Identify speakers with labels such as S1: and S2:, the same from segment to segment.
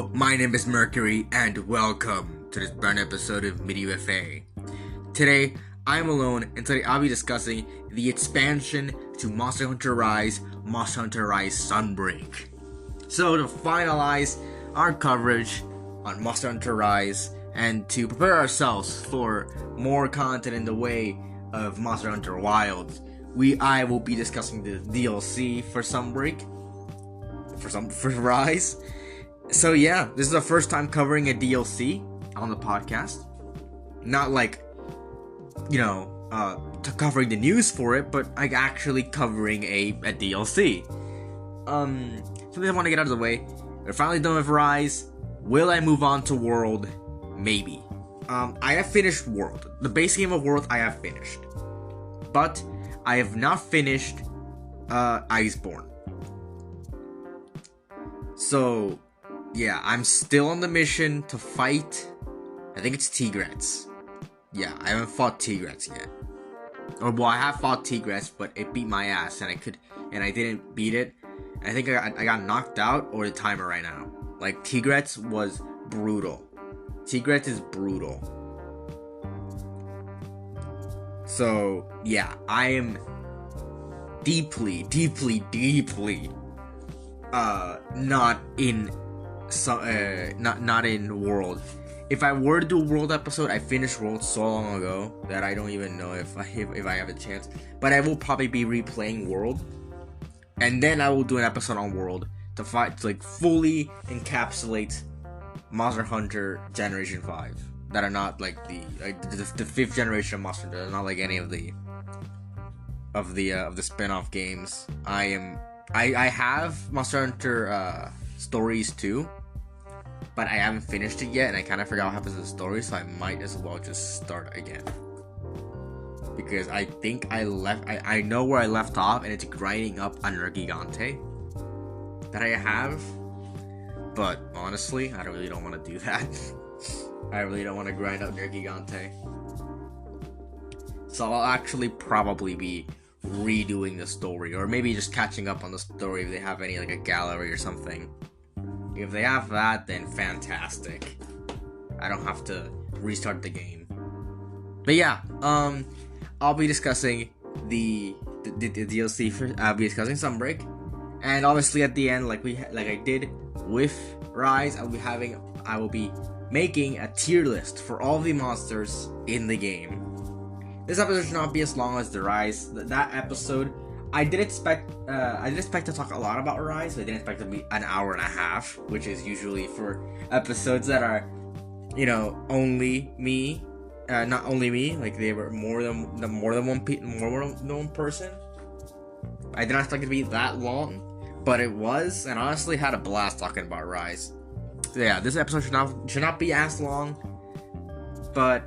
S1: Hello, my name is Mercury, and welcome to this brand episode of MediaFA. Today, I'm alone, and today I'll be discussing the expansion to Monster Hunter Rise, Monster Hunter Rise Sunbreak. So, to finalize our coverage on Monster Hunter Rise, and to prepare ourselves for more content in the way of Monster Hunter Wilds, I will be discussing the DLC for Sunbreak, for Rise. So yeah, this is the first time covering a DLC on the podcast. Not like, covering the news for it, but like actually covering a DLC. Something I want to get out of the way. We're finally done with Rise. Will I move on to World? Maybe. I have finished World. The base game of World I have finished. But I have not finished Iceborne. So yeah, I'm still on the mission to fight, I think it's Tigrets. Yeah, I haven't fought Tigrets yet. I have fought Tigrets, but it beat my ass, and I didn't beat it. And I think I got knocked out or the timer right now. Like, Tigrets was brutal. Tigrets is brutal. So, yeah, I am deeply not in not in World. If I were to do a World episode, I finished World so long ago that I don't even know if I have a chance. But I will probably be replaying World, and then I will do an episode on World to fully encapsulate Monster Hunter Generation 5 that are not like the 5th generation of Monster Hunter. They're not like any of the spin-off games. I have Monster Hunter Stories 2, but I haven't finished it yet, and I kind of forgot what happens in the story, so I might as well just start again. Because I think I know where I left off, and it's grinding up under Gigante that I have. But honestly, I really don't want to do that. I really don't want to grind up near Gigante. So I'll actually probably be redoing the story, or maybe just catching up on the story if they have any, like a gallery or something. If they have that, then fantastic. I don't have to restart the game. But yeah, I'll be discussing the DLC for. I'll be discussing Sunbreak, and obviously at the end, like I did with Rise, I will be making a tier list for all the monsters in the game. This episode should not be as long as the Rise. That episode, I did expect to talk a lot about Rise. So I didn't expect it to be an hour and a half, which is usually for episodes that are, only me. Not only me, like they were more than one person. I did not expect it to be that long, but it was, and honestly had a blast talking about Rise. So yeah, this episode should not be as long, but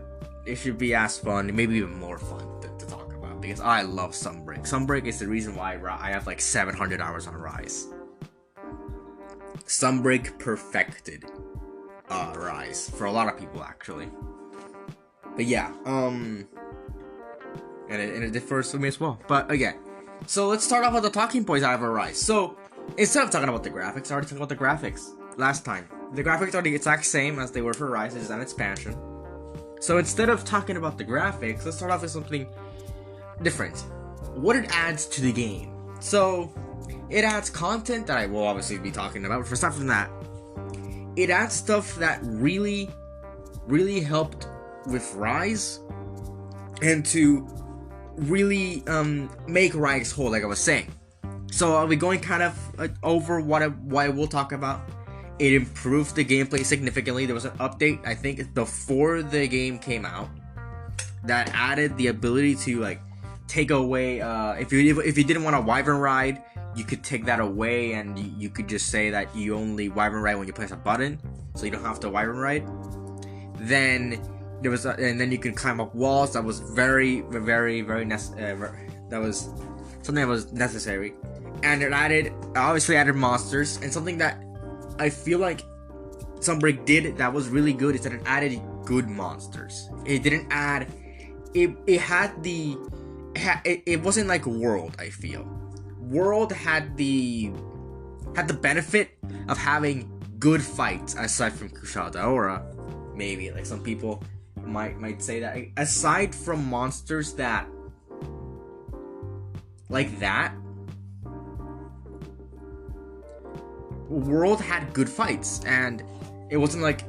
S1: it should be as fun, maybe even more fun to talk about, because I love Sunbreak. Sunbreak is the reason why I have like 700 hours on Rise. Sunbreak perfected Rise for a lot of people, actually. But yeah, and it differs for me as well. But again, so let's start off with the talking points I have on Rise. So instead of talking about the graphics, I already talked about the graphics last time. The graphics are the exact same as they were for Rise. It's just an expansion. So instead of talking about the graphics, let's start off with something different. What it adds to the game. So it adds content that I will obviously be talking about. But aside from that, it adds stuff that really helped with Rise, and to really make Rise whole, like I was saying. So I'll be going kind of over what I will talk about. It improved the gameplay significantly. There was an update, I think, before the game came out, that added the ability to take away. If you didn't want a Wyvern ride, you could take that away, and you could just say that you only Wyvern ride when you press a button, so you don't have to Wyvern ride. Then there was, and then you can climb up walls. That was very that was something that was necessary, and it obviously added monsters, and something that I feel like Sunbreak did that was really good is that it added good monsters. It didn't add. It wasn't like World. I feel World had the benefit of having good fights aside from Kushadaora. Maybe like some people might say that, aside from monsters that like that, World had good fights, and it wasn't like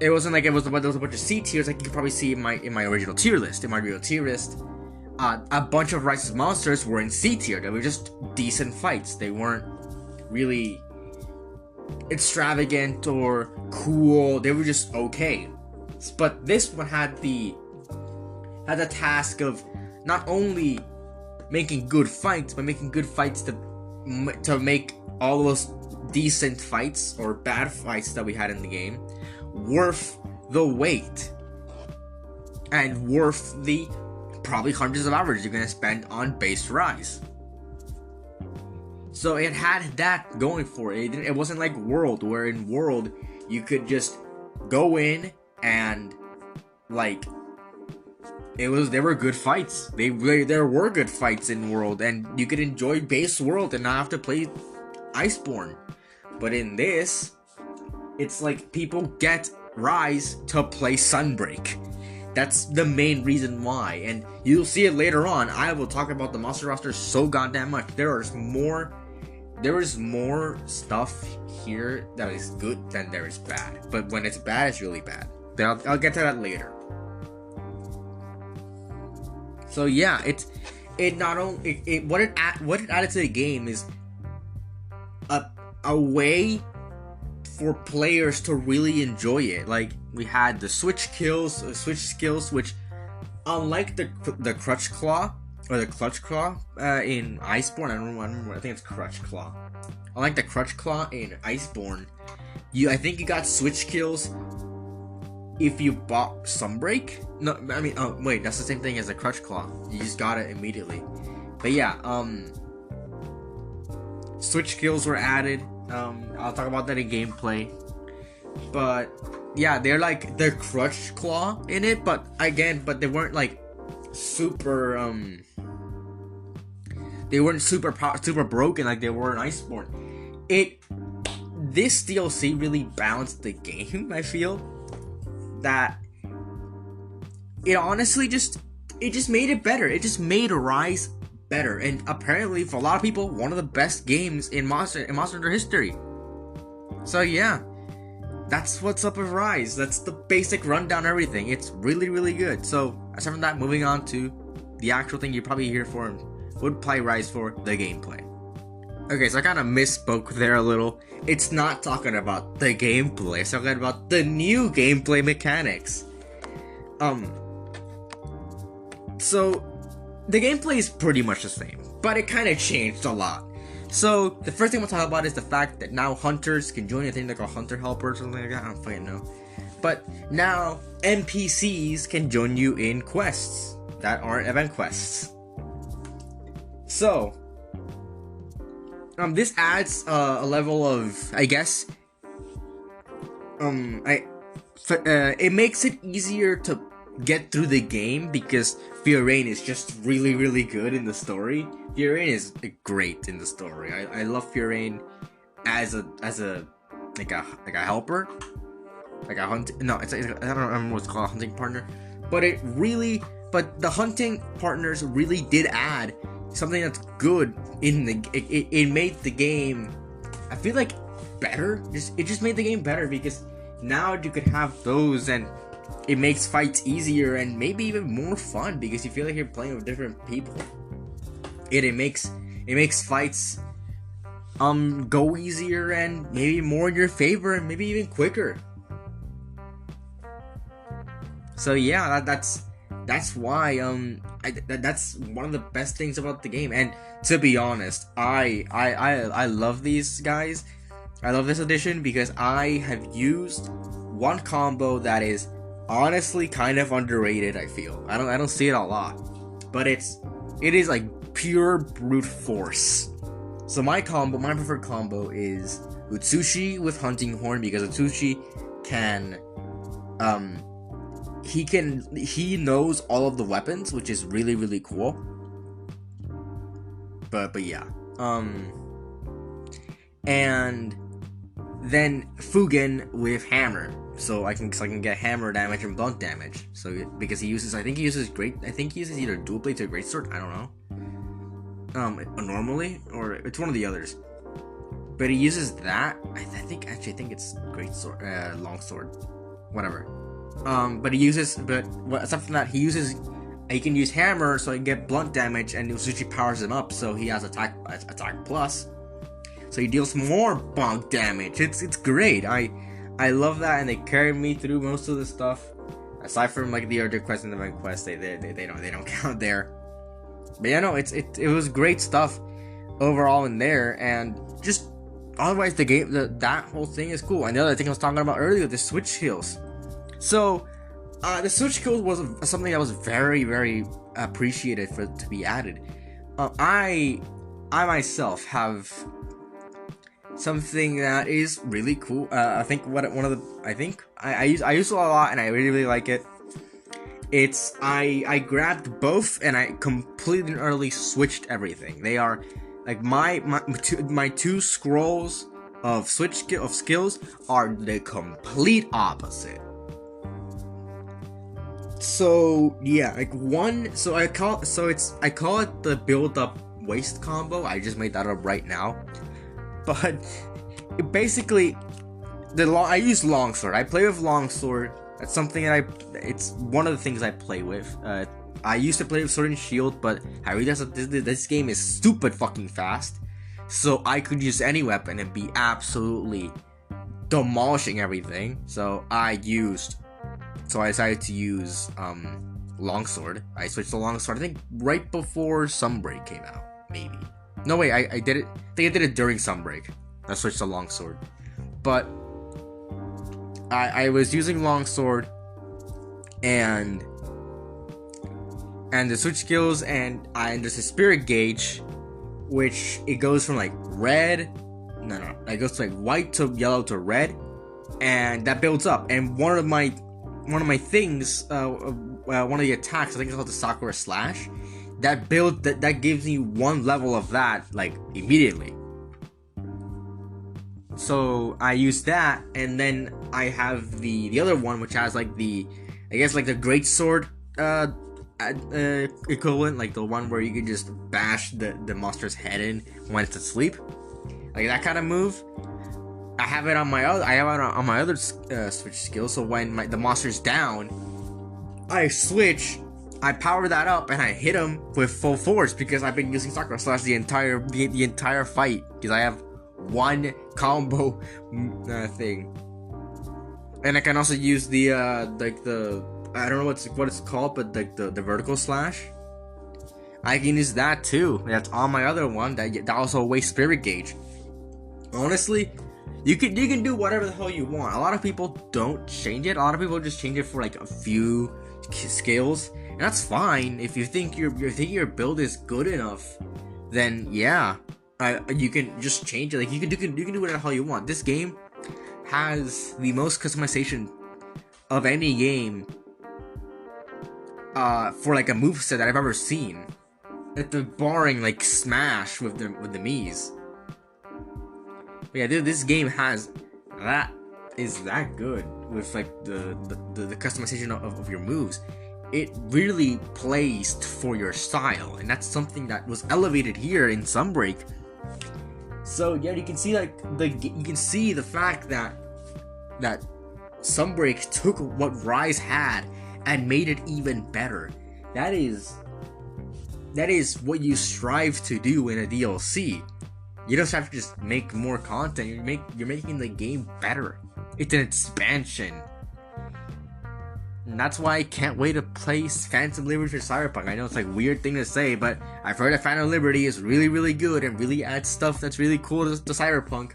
S1: it was a bunch of C tiers like you could probably see in my original tier list. In my real tier list, a bunch of Rise's monsters were in C tier. They were just decent fights. They weren't really extravagant or cool. They were just okay. But this one had the task of not only making good fights, but making good fights to make all those decent fights or bad fights that we had in the game worth the wait and worth the probably hundreds of hours you're gonna spend on base Rise. So it had that going for it. It wasn't like World, where in World you could just go in and like there were good fights. There were good fights in World, and you could enjoy base World and not have to play Iceborne. But in this, it's like people get Rise to play Sunbreak. That's the main reason why, and you'll see it later on. I will talk about the monster roster so goddamn much. There is more stuff here that is good than there is bad. But when it's bad, it's really bad. But I'll get to that later. So yeah, what it added to the game is a way for players to really enjoy it. Like, we had the switch skills, which unlike the Crutch Claw or the Clutch Claw in Iceborne, I remember, I think it's Crutch Claw. Unlike the Crutch Claw in Iceborne, I think you got switch kills if you bought Sunbreak. No, I mean, oh wait, that's the same thing as the Crutch Claw. You just got it immediately. But yeah, switch skills were added. I'll talk about that in gameplay. But yeah, they're like the Crutch Claw in it, but they weren't like super they weren't super broken like they were in Iceborne. This DLC really balanced the game. I feel that it honestly just made it better. It just made Rise better, and apparently for a lot of people, one of the best games in Monster Hunter history. So yeah, that's what's up with Rise. That's the basic rundown, everything. It's really, really good. So aside from that, moving on to the actual thing you're probably here for and would play Rise for, the gameplay. Okay, so I kind of misspoke there a little. It's not talking about the gameplay. It's talking about the new gameplay mechanics. So the gameplay is pretty much the same, but it kind of changed a lot. So the first thing we'll talk about is the fact that now hunters can join a thing like a hunter helper or something like that. I don't fucking know. But now NPCs can join you in quests that aren't event quests. So this adds a level of, I guess, it makes it easier to get through the game because Fiorane is just really, really good in the story. Fiorane is great in the story. I love Fiorane as a helper, like a hunt. No, I don't remember what's called, a hunting partner. But the hunting partners really did add something that's good in the. It made the game, I feel like, better. It just made the game better because now you could have those, and it makes fights easier and maybe even more fun because you feel like you're playing with different people. It makes fights go easier and maybe more in your favor and maybe even quicker. So yeah, that's why that's one of the best things about the game. And to be honest, I love these guys. I love this edition because I have used one combo that is honestly kind of underrated. I feel I don't see it a lot, but it is like pure brute force. So my preferred combo is Utsushi with Hunting Horn, because Utsushi can he knows all of the weapons, which is really, really cool. But yeah, and then Fugen with hammer, so I can get hammer damage and blunt damage. So because he uses either dual blades or greatsword. I don't know. Normally, or it's one of the others. But he uses that. I think it's greatsword, longsword, whatever. But aside from that, he can use hammer, so he can get blunt damage, and Usuchi powers him up, so he has attack plus. So he deals more bonk damage. It's great. I love that, and they carried me through most of the stuff. Aside from like the other quest and the event quest, they don't count there. But yeah, no, it was great stuff overall in there, and just otherwise the game, that whole thing is cool. And the other thing I was talking about earlier, the switch skills. So the switch skills was something that was very, very appreciated to be added. I myself have something that is really cool. I think I use it a lot, and I really, really like it. It's I grabbed both, and I completely and utterly switched everything. They are like my two scrolls of skills are the complete opposite. So yeah, like I call it the build up waste combo. I just made that up right now. But basically, I use longsword. I play with longsword. That's something that it's one of the things I play with. I used to play with sword and shield, but I realized that this game is stupid fucking fast. So I could use any weapon and be absolutely demolishing everything. So I decided to use longsword. I switched to longsword, I think right before Sunbreak came out, maybe. No, wait, I did it. I think I did it during Sunbreak. I switched to longsword. But I was using longsword and the switch skills, and there's a spirit gauge, which it goes from like red. No, it goes to like white to yellow to red, and that builds up. And one of my things, one of the attacks, I think it's called the Sakura Slash. That gives me one level of that like immediately. So I use that, and then I have the other one, which has like the great sword equivalent, like the one where you can just bash the monster's head in when it's asleep, like that kind of move. I have it on my other switch skill. So when the monster's down, I switch. I power that up and I hit him with full force because I've been using Sakura Slash the entire fight, because I have one combo thing. And I can also use the I don't know what it's called, but like the vertical slash. I can use that too. That's on my other one. That also wastes spirit gauge. Honestly, you can do whatever the hell you want. A lot of people don't change it. A lot of people just change it for like a few skills. And that's fine. If you think your build is good enough, then yeah, you can just change it. Like you can do whatever the hell you want. This game has the most customization of any game for like a moveset that I've ever seen. Barring like Smash with the Mii's. But yeah, dude, this game is that good with like the customization of your moves. It really plays for your style, and that's something that was elevated here in Sunbreak. So yeah, you can see the fact that Sunbreak took what Rise had and made it even better. That is what you strive to do in a DLC. You don't have to just make more content. You're making the game better. It's an expansion. And that's why I can't wait to play Phantom Liberty for Cyberpunk. I know it's like a weird thing to say, but I've heard that Phantom Liberty is really, really good and really adds stuff that's really cool to Cyberpunk.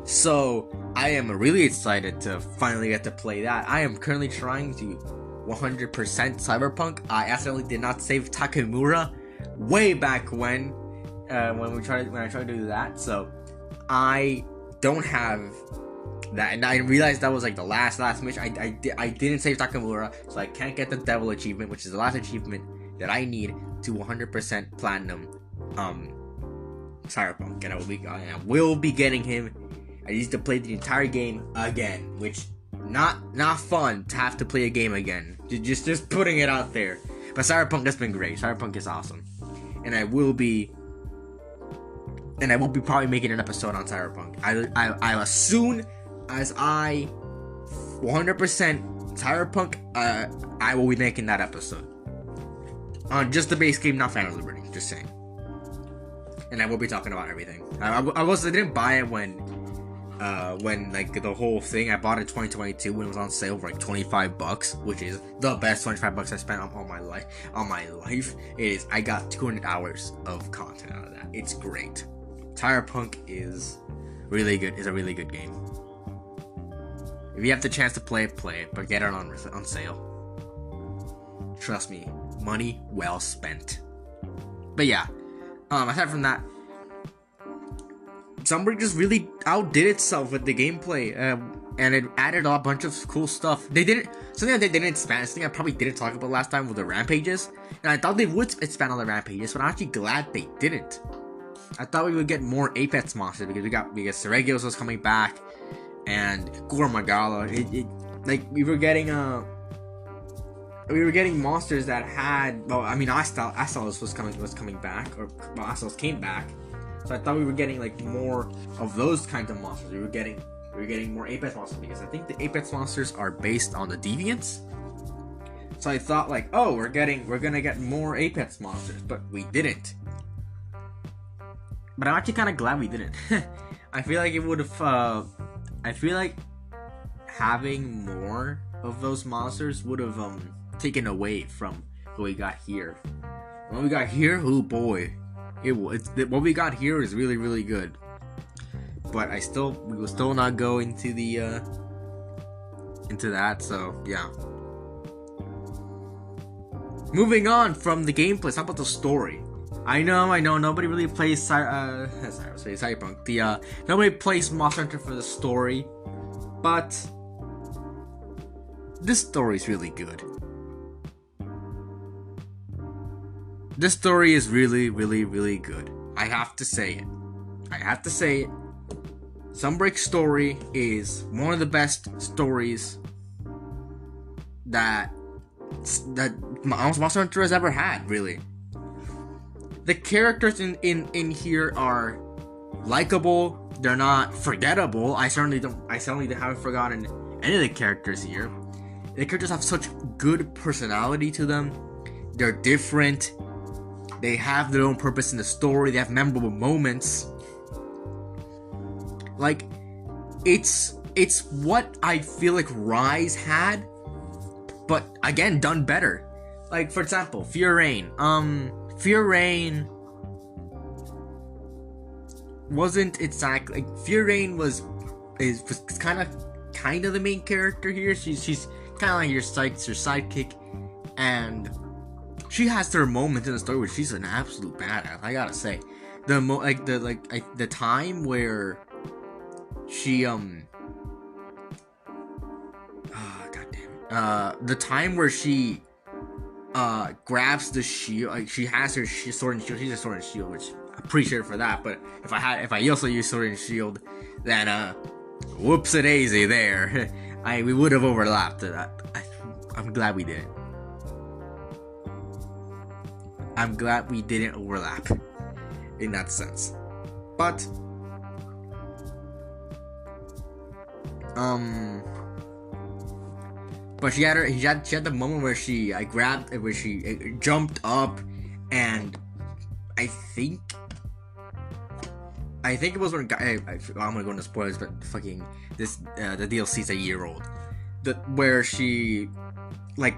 S1: So I am really excited to finally get to play that. I am currently trying to 100% Cyberpunk. I accidentally did not save Takemura way back when I tried to do that. So I don't have that, and I realized that was like the last mission. I didn't save Takamura, so I can't get the Devil achievement, which is the last achievement that I need to 100% platinum Cyberpunk, and I will be getting him I used to play the entire game again, which not fun to have to play a game again. Just putting it out there. But Cyberpunk has been great. Cyberpunk is awesome, and I will be probably making an episode on Cyberpunk. I as soon as I 100% Cyberpunk, I will be making that episode on just the base game, not Phantom Liberty. Just saying. And I will be talking about everything. I didn't buy it when like the whole thing. I bought it in 2022 when it was on sale for like $25, which is the best $25 I spent on my life. It is. I got 200 hours of content out of that. It's great. Cyberpunk is really good. It's a really good game. If you have the chance to play it, but get it on sale. Trust me, money well spent. But yeah, aside from that, Sunbreak just really outdid itself with the gameplay, and it added a bunch of cool stuff. Something that they didn't expand. Something I probably didn't talk about last time with the rampages, and I thought they would expand on the rampages, but I'm actually glad they didn't. I thought we would get more Apex monsters because Seregios was coming back, and Gormagala. We were getting monsters that had. Well, I mean, Astalos was coming back, Astalos came back. So I thought we were getting like more of those kinds of monsters. We were getting more Apex monsters because I think the Apex monsters are based on the Deviants. So I thought like, oh, we're gonna get more Apex monsters, but we didn't. But I'm actually kind of glad we didn't. I feel like it would have. I feel like having more of those monsters would have taken away from what we got here. What we got here, oh boy, what we got here is really, really good. But we will still not go into the into that. So yeah. Moving on from the gameplay, let's talk about the story. I know, nobody really plays Cyberpunk. Nobody plays Monster Hunter for the story, but this story is really good. This story is really, really, really good. I have to say it. Sunbreak's story is one of the best stories that Monster Hunter has ever had, really. The characters in here are likable. They're not forgettable. I certainly haven't forgotten any of the characters here. The characters have such good personality to them. They're different. They have their own purpose in the story. They have memorable moments. Like, it's what I feel like Rise had, but again done better. Like, for example, Fear Reign. Fear Reign wasn't exactly like Fear Reign was kind of the main character here. She's kind of like your sidekick, and she has her moments in the story where she's an absolute badass. I gotta say, the time where she the time where she grabs the shield, like she has her sword and shield. She's a sword and shield, which I'm pretty sure for that. But if I also use sword and shield, then whoops-a-daisy there. We would have overlapped. I'm glad we didn't. I'm glad we didn't overlap in that sense. But she had the moment where she jumped up, and I think it was when I'm gonna go into spoilers, but fucking the DLC's a year old. Where she like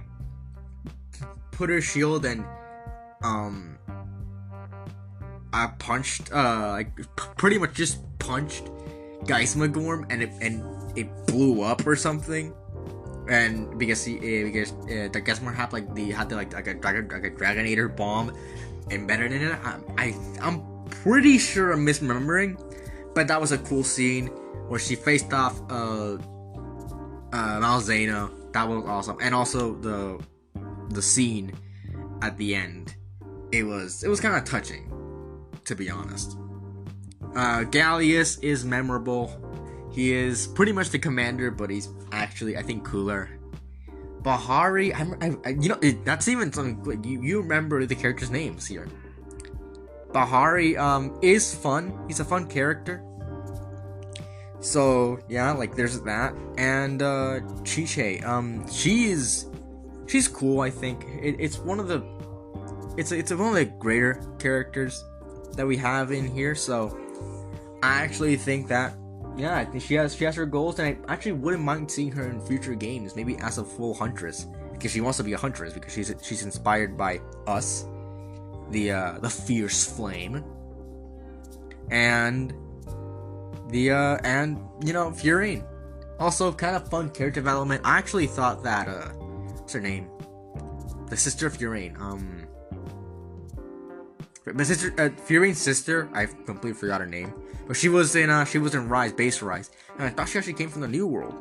S1: put her shield and I punched pretty much just punched Geismagorm, and it blew up or something. And because the Geismagorm had a Dragonator bomb embedded in it. I'm pretty sure I'm misremembering, but that was a cool scene where she faced off Malzeno. That was awesome. And also the scene at the end, it was kind of touching, to be honest. Gallius is memorable. He is pretty much the commander, but he's actually, I think, cooler. Bahari, that's even something. You remember the characters' names here. Bahari is fun. He's a fun character. So yeah, like there's that. And Chiche, she's cool. I think it's one of the one of the greater characters that we have in here. So I actually think that. Yeah, I think she has her goals, and I actually wouldn't mind seeing her in future games, maybe as a full huntress, because she wants to be a huntress, because she's inspired by us, the fierce flame, and Furine. Also, kind of fun character development. I actually thought that what's her name, the sister of Furine, my sister, Furine's sister, I completely forgot her name, but she was in Rise, Base Rise, and I thought she actually came from the New World.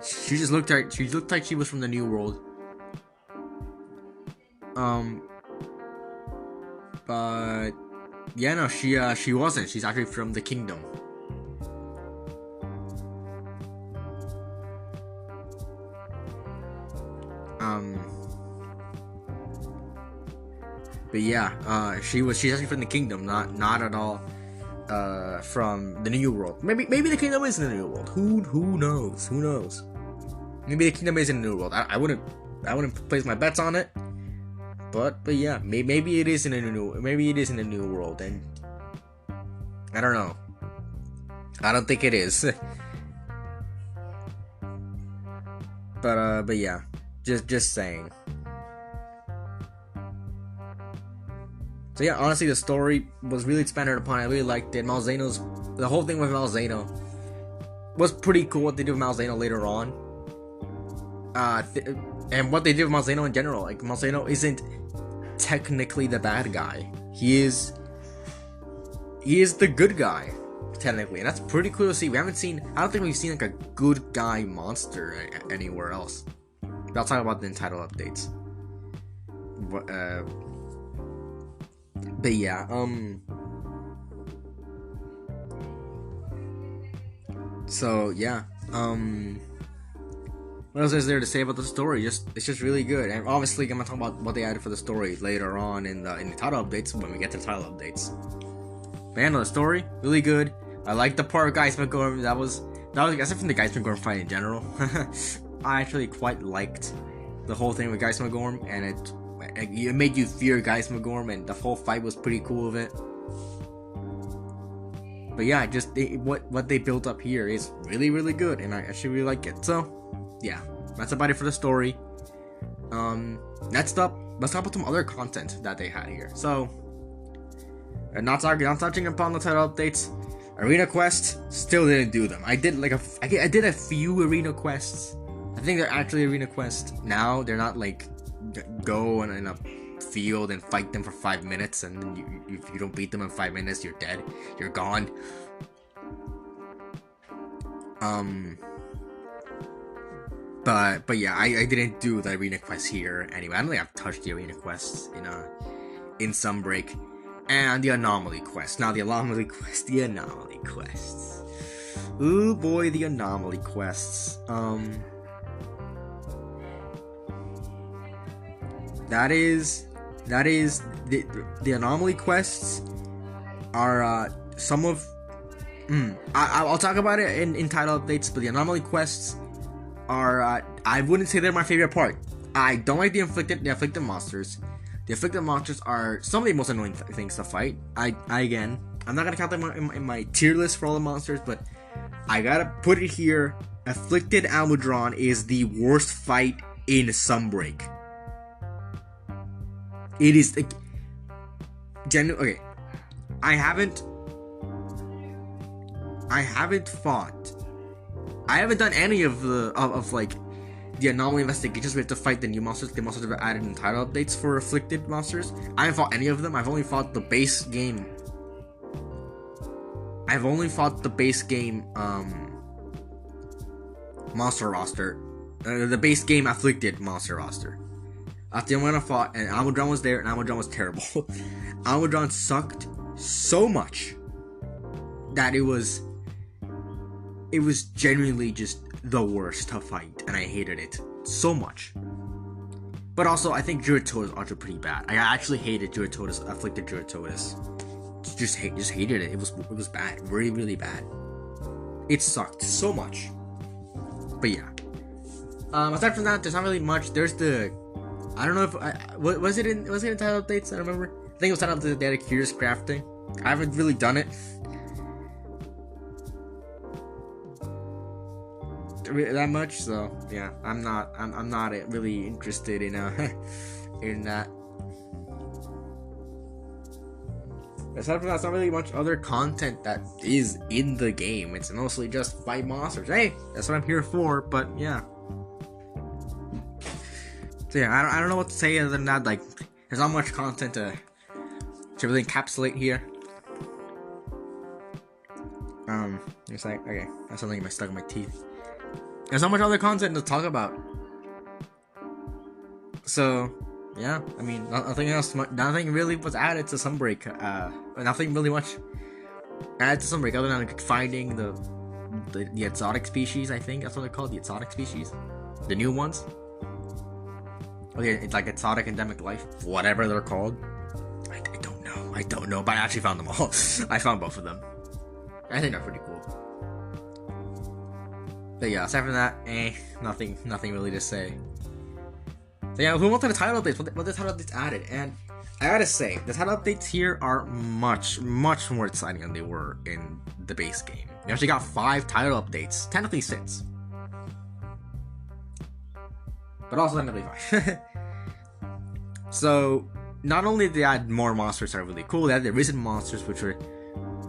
S1: She looked like she was from the New World. But yeah, no, she wasn't. She's actually from the Kingdom. But yeah, she's actually from the Kingdom, not at all from the New World. Maybe the Kingdom is in the New World. Who knows? Maybe the Kingdom is in the New World. I wouldn't place my bets on it. But yeah, maybe it is in the New World, and I don't know. I don't think it is. But yeah, just saying. So yeah, honestly, the story was really expanded upon. I really liked it. The whole thing with Malzeno was pretty cool. What they did with Malzeno later on, and what they did with Malzeno in general. Like, Malzeno isn't technically the bad guy. He is the good guy, technically, and that's pretty cool to see. I don't think we've seen like a good guy monster anywhere else. But I'll talk about the entitled updates. But yeah, so yeah, what else is there to say about the story? It's just really good, and obviously I'm gonna talk about what they added for the story later on in the title updates when we get to the title updates. But yeah, no, the story really good. I like the part of Geismagorm. That was aside from the Geismagorm fight in general. I actually quite liked the whole thing with Geismagorm, and it made you fear Geismagorm, and the whole fight was pretty cool of it. But yeah, what they built up here is really, really good, and I actually really like it. So yeah, that's about it for the story. Next up, let's talk about some other content that they had here. So, not touching upon the title updates. Arena quests, still didn't do them. I did a few arena quests. I think they're actually arena quests now. They're not like go in a field and fight them for 5 minutes, and then if you don't beat them in 5 minutes, you're dead. You're gone. But yeah, I didn't do the arena quests here anyway. I don't think I've touched the arena quests in Sunbreak. And the anomaly quest. Now the anomaly quests. Ooh boy, the anomaly quests. That is the anomaly quests are some of. I'll talk about it in title updates, but the anomaly quests are I wouldn't say they're my favorite part. I don't like the afflicted monsters. The afflicted monsters are some of the most annoying things to fight. I'm not gonna count them in my tier list for all the monsters, but I gotta put it here. Afflicted Almudron is the worst fight in Sunbreak. It is like okay. I haven't done any of the anomaly investigations. We have to fight the new monsters. The monsters that were added in title updates for afflicted monsters. I haven't fought any of them. I've only fought the base game. Monster roster. The base game afflicted monster roster. That's the only one I fought, and Almudron was there, and Almudron was terrible. Almudron sucked so much that it was it was genuinely just the worst to fight, and I hated it so much. But also, I think Juratoda's also pretty bad. I actually hated Juratoda's Afflicted Juratoda's. Just hated it. It was bad, really, really bad. It sucked so much. But yeah. Aside from that, there's not really much. There's the, I don't know if was it in title updates? I don't remember. I think it was title updates. They had a Curious Crafting. I haven't really done it that much, so yeah, I'm not really interested in in that. Aside from that, it's not really much other content that is in the game. It's mostly just fight monsters. Hey, that's what I'm here for. But yeah, so yeah, I don't know what to say other than that. Like, there's not much content to really encapsulate here. It's like, okay, that's something stuck in my teeth. There's not much other content to talk about. So, yeah, I mean, nothing else, nothing really was added to Sunbreak. Nothing really much added to Sunbreak other than finding the exotic species. I think that's what they're called, the exotic species, the new ones. Okay, it's like exotic endemic life, whatever they're called. I don't know, but I actually found them all. I found both of them. I think they're pretty cool. But yeah, aside from that, nothing really to say. So yeah, we went to the title updates. What the title updates added, and I gotta say, the title updates here are much more exciting than they were in the base game. We actually got 5 title updates, technically 6, but also technically 5. So not only did they add more monsters that are really cool, they added the Risen monsters, which were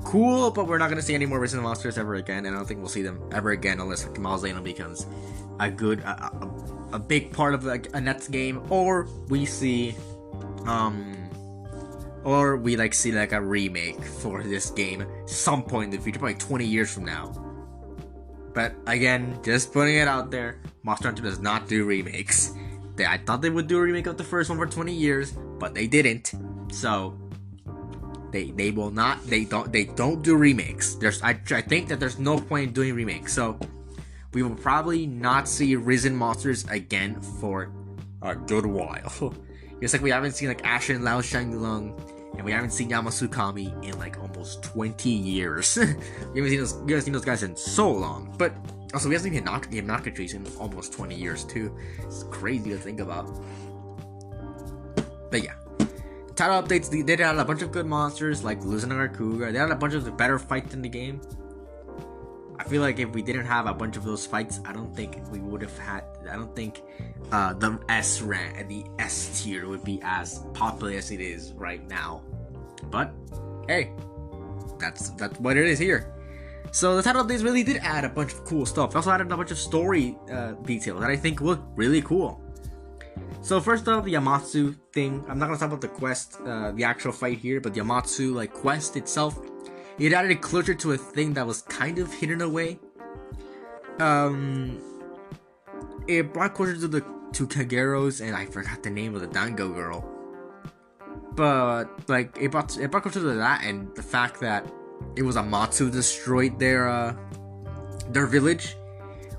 S1: cool, but we're not gonna see any more Risen monsters ever again, and I don't think we'll see them ever again unless like Malzeno becomes a big part of like a next game, or we see see like a remake for this game some point in the future, probably 20 years from now. But again, just putting it out there, Monster Hunter does not do remakes. I thought they would do a remake of the first one for 20 years, but they didn't. So They will not. They don't do remakes. I think that there's no point in doing remakes. So we will probably not see Risen monsters again for a good while. It's like we haven't seen like Ashen, Lao Shanglung, and we haven't seen Yamasukami in like almost 20 years. we haven't seen those guys in so long. But also we haven't seen Hinaka trees in almost 20 years too. It's crazy to think about. But yeah. Title updates, they did add a bunch of good monsters like Luznagar Cougar. They had a bunch of the better fights in the game. I feel like if we didn't have a bunch of those fights, I don't think we would have had. I don't think the S rank and the S tier would be as popular as it is right now. But hey, that's what it is here. So the title updates really did add a bunch of cool stuff. They also added a bunch of story details that I think look really cool. So first off, the Yamatsu thing. I'm not gonna talk about the quest, the actual fight here, but the Yamatsu like quest itself, it added closure to a thing that was kind of hidden away. It brought closure to the two Kageros, and I forgot the name of the Dango girl. But like it brought closure to that, and the fact that it was Amatsu destroyed their village,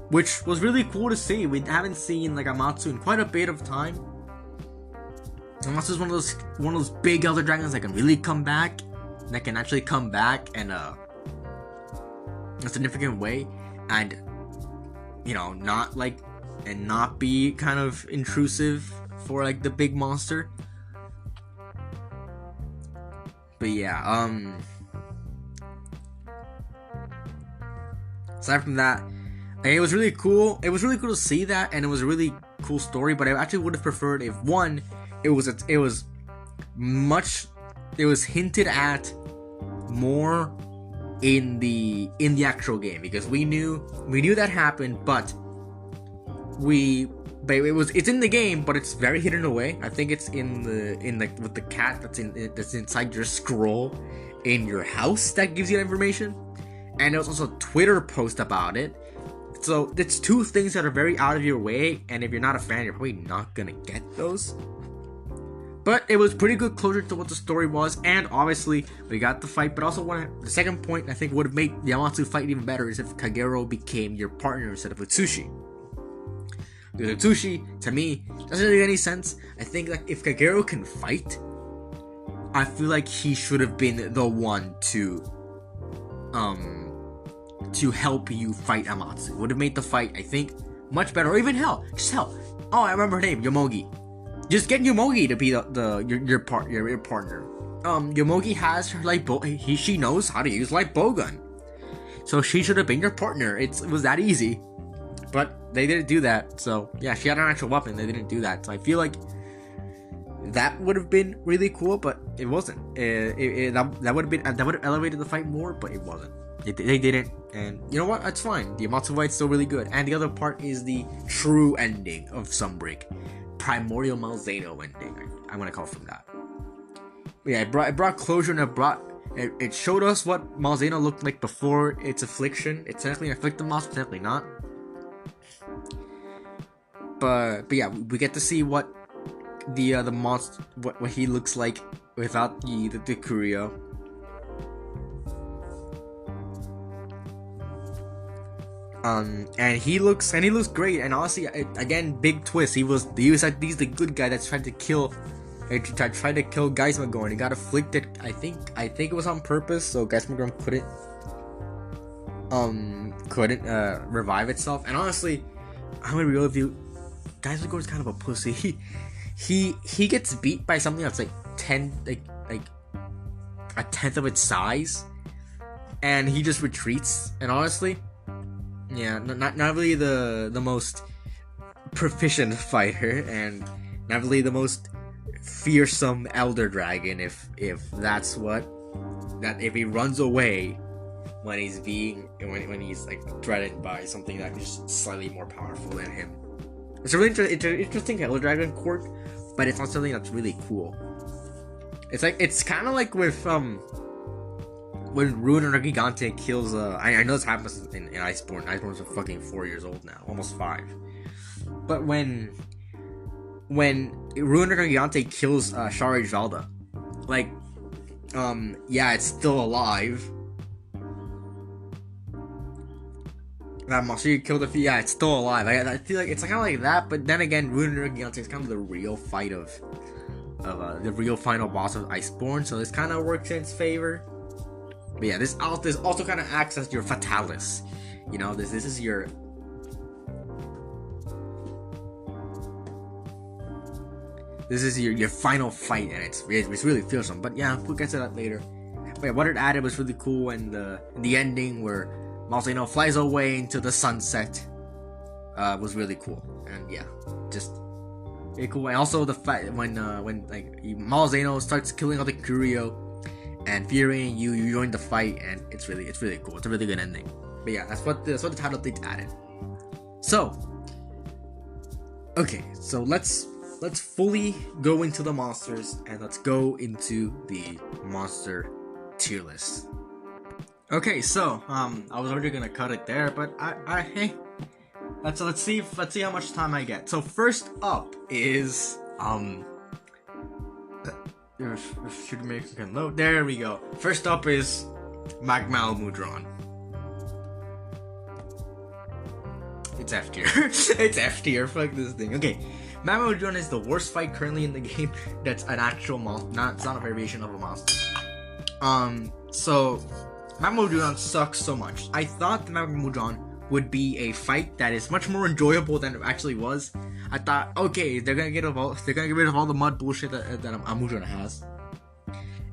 S1: which was really cool to see. We haven't seen like Amatsu in quite a bit of time. Amatsu is one of those big elder dragons that can really come back, that can actually come back in a significant way, and not be kind of intrusive for like the big monster. But yeah, aside from that, it was really cool. It was really cool to see that, and it was a really cool story. But I actually would have preferred if one, it was hinted at more in the actual game, because we knew that happened, but it's in the game, but it's very hidden away. I think it's with the cat that's inside your scroll in your house that gives you that information, and there was also a Twitter post about it. So it's two things that are very out of your way, and if you're not a fan, you're probably not gonna get those. But it was pretty good closure to what the story was, and obviously we got the fight. But also, the second point I think would have made the Amatsu fight even better is if Kagero became your partner instead of Utsushi. Because Utsushi, to me, doesn't really make any sense. I think like if Kagero can fight, I feel like he should have been the one to help you fight Amatsu. Would have made the fight, I think, much better. Or even hell. Oh, I remember her name, Yomogi. Just get Yomogi to be your partner. Yomogi has her light bow. She knows how to use light bow gun, so she should have been your partner. It was that easy, but they didn't do that. So yeah, she had an actual weapon. They didn't do that. So I feel like that would have been really cool, but it wasn't. That would have elevated the fight more, but it wasn't. They didn't, and you know what? That's fine. The Amatsu fight's still really good. And the other part is the true ending of Sunbreak. Primordial Malzeno ending. I'm gonna call it from that. But yeah, it brought closure, and it showed us what Malzeno looked like before its affliction. It's technically an afflicted monster, technically not. But yeah, we get to see what the monster, what he looks like without the Kurio. And he looks great. And honestly, again, big twist. He was he's the good guy that's tried to kill Geismagorn. He got afflicted. I think it was on purpose, so Geismagorn couldn't revive itself. And honestly, I'm gonna be real with you. Geismagorn's kind of a pussy. He gets beat by something that's like a tenth of its size, and he just retreats. And honestly, yeah, not really the most proficient fighter, and not really the most fearsome elder dragon. If that's if he runs away when he's like threatened by something that is slightly more powerful than him. It's a really interesting elder dragon quirk, but it's not something that's really cool. It's kind of like with when Ruiner Gigante kills I know this happens in Iceborne. Iceborne's fucking 4 years old now, almost 5. But when Ruiner Gigante kills Shari Valda, like yeah, it's still alive. That monster you killed yeah, it's still alive. I feel like it's kind of like that, but then again, Ruiner Gigante is kind of the real fight of the real final boss of Iceborne, so this kind of works in its favor. But yeah, this also kind of acts as your fatalis. You know, this is your final fight, and it's really fearsome. But yeah, we'll get to that later. But yeah, what it added was really cool, and the ending where Malzeno flies away into the sunset was really cool. And yeah, just really cool. And also the fight when like Malzeno starts killing all the Kurio, and Fury and you join the fight, and it's really cool. It's a really good ending. But yeah, that's what the title update added. So okay, so let's fully go into the monsters, and let's go into the monster tier list. Okay, so I was already gonna cut it there, but hey, let's see how much time I get. So first up is should make it can load. There we go. First up is Magma Mudron. It's F tier. It's F tier. Fuck this thing. Okay, Magma Mudron is the worst fight currently in the game. That's an actual monster. It's not a variation of a monster. So Magma Mudron sucks so much. I thought the Magma Mudron would be a fight that is much more enjoyable than it actually was. I thought, okay, they're gonna get rid of all the mud bullshit that Mudron has,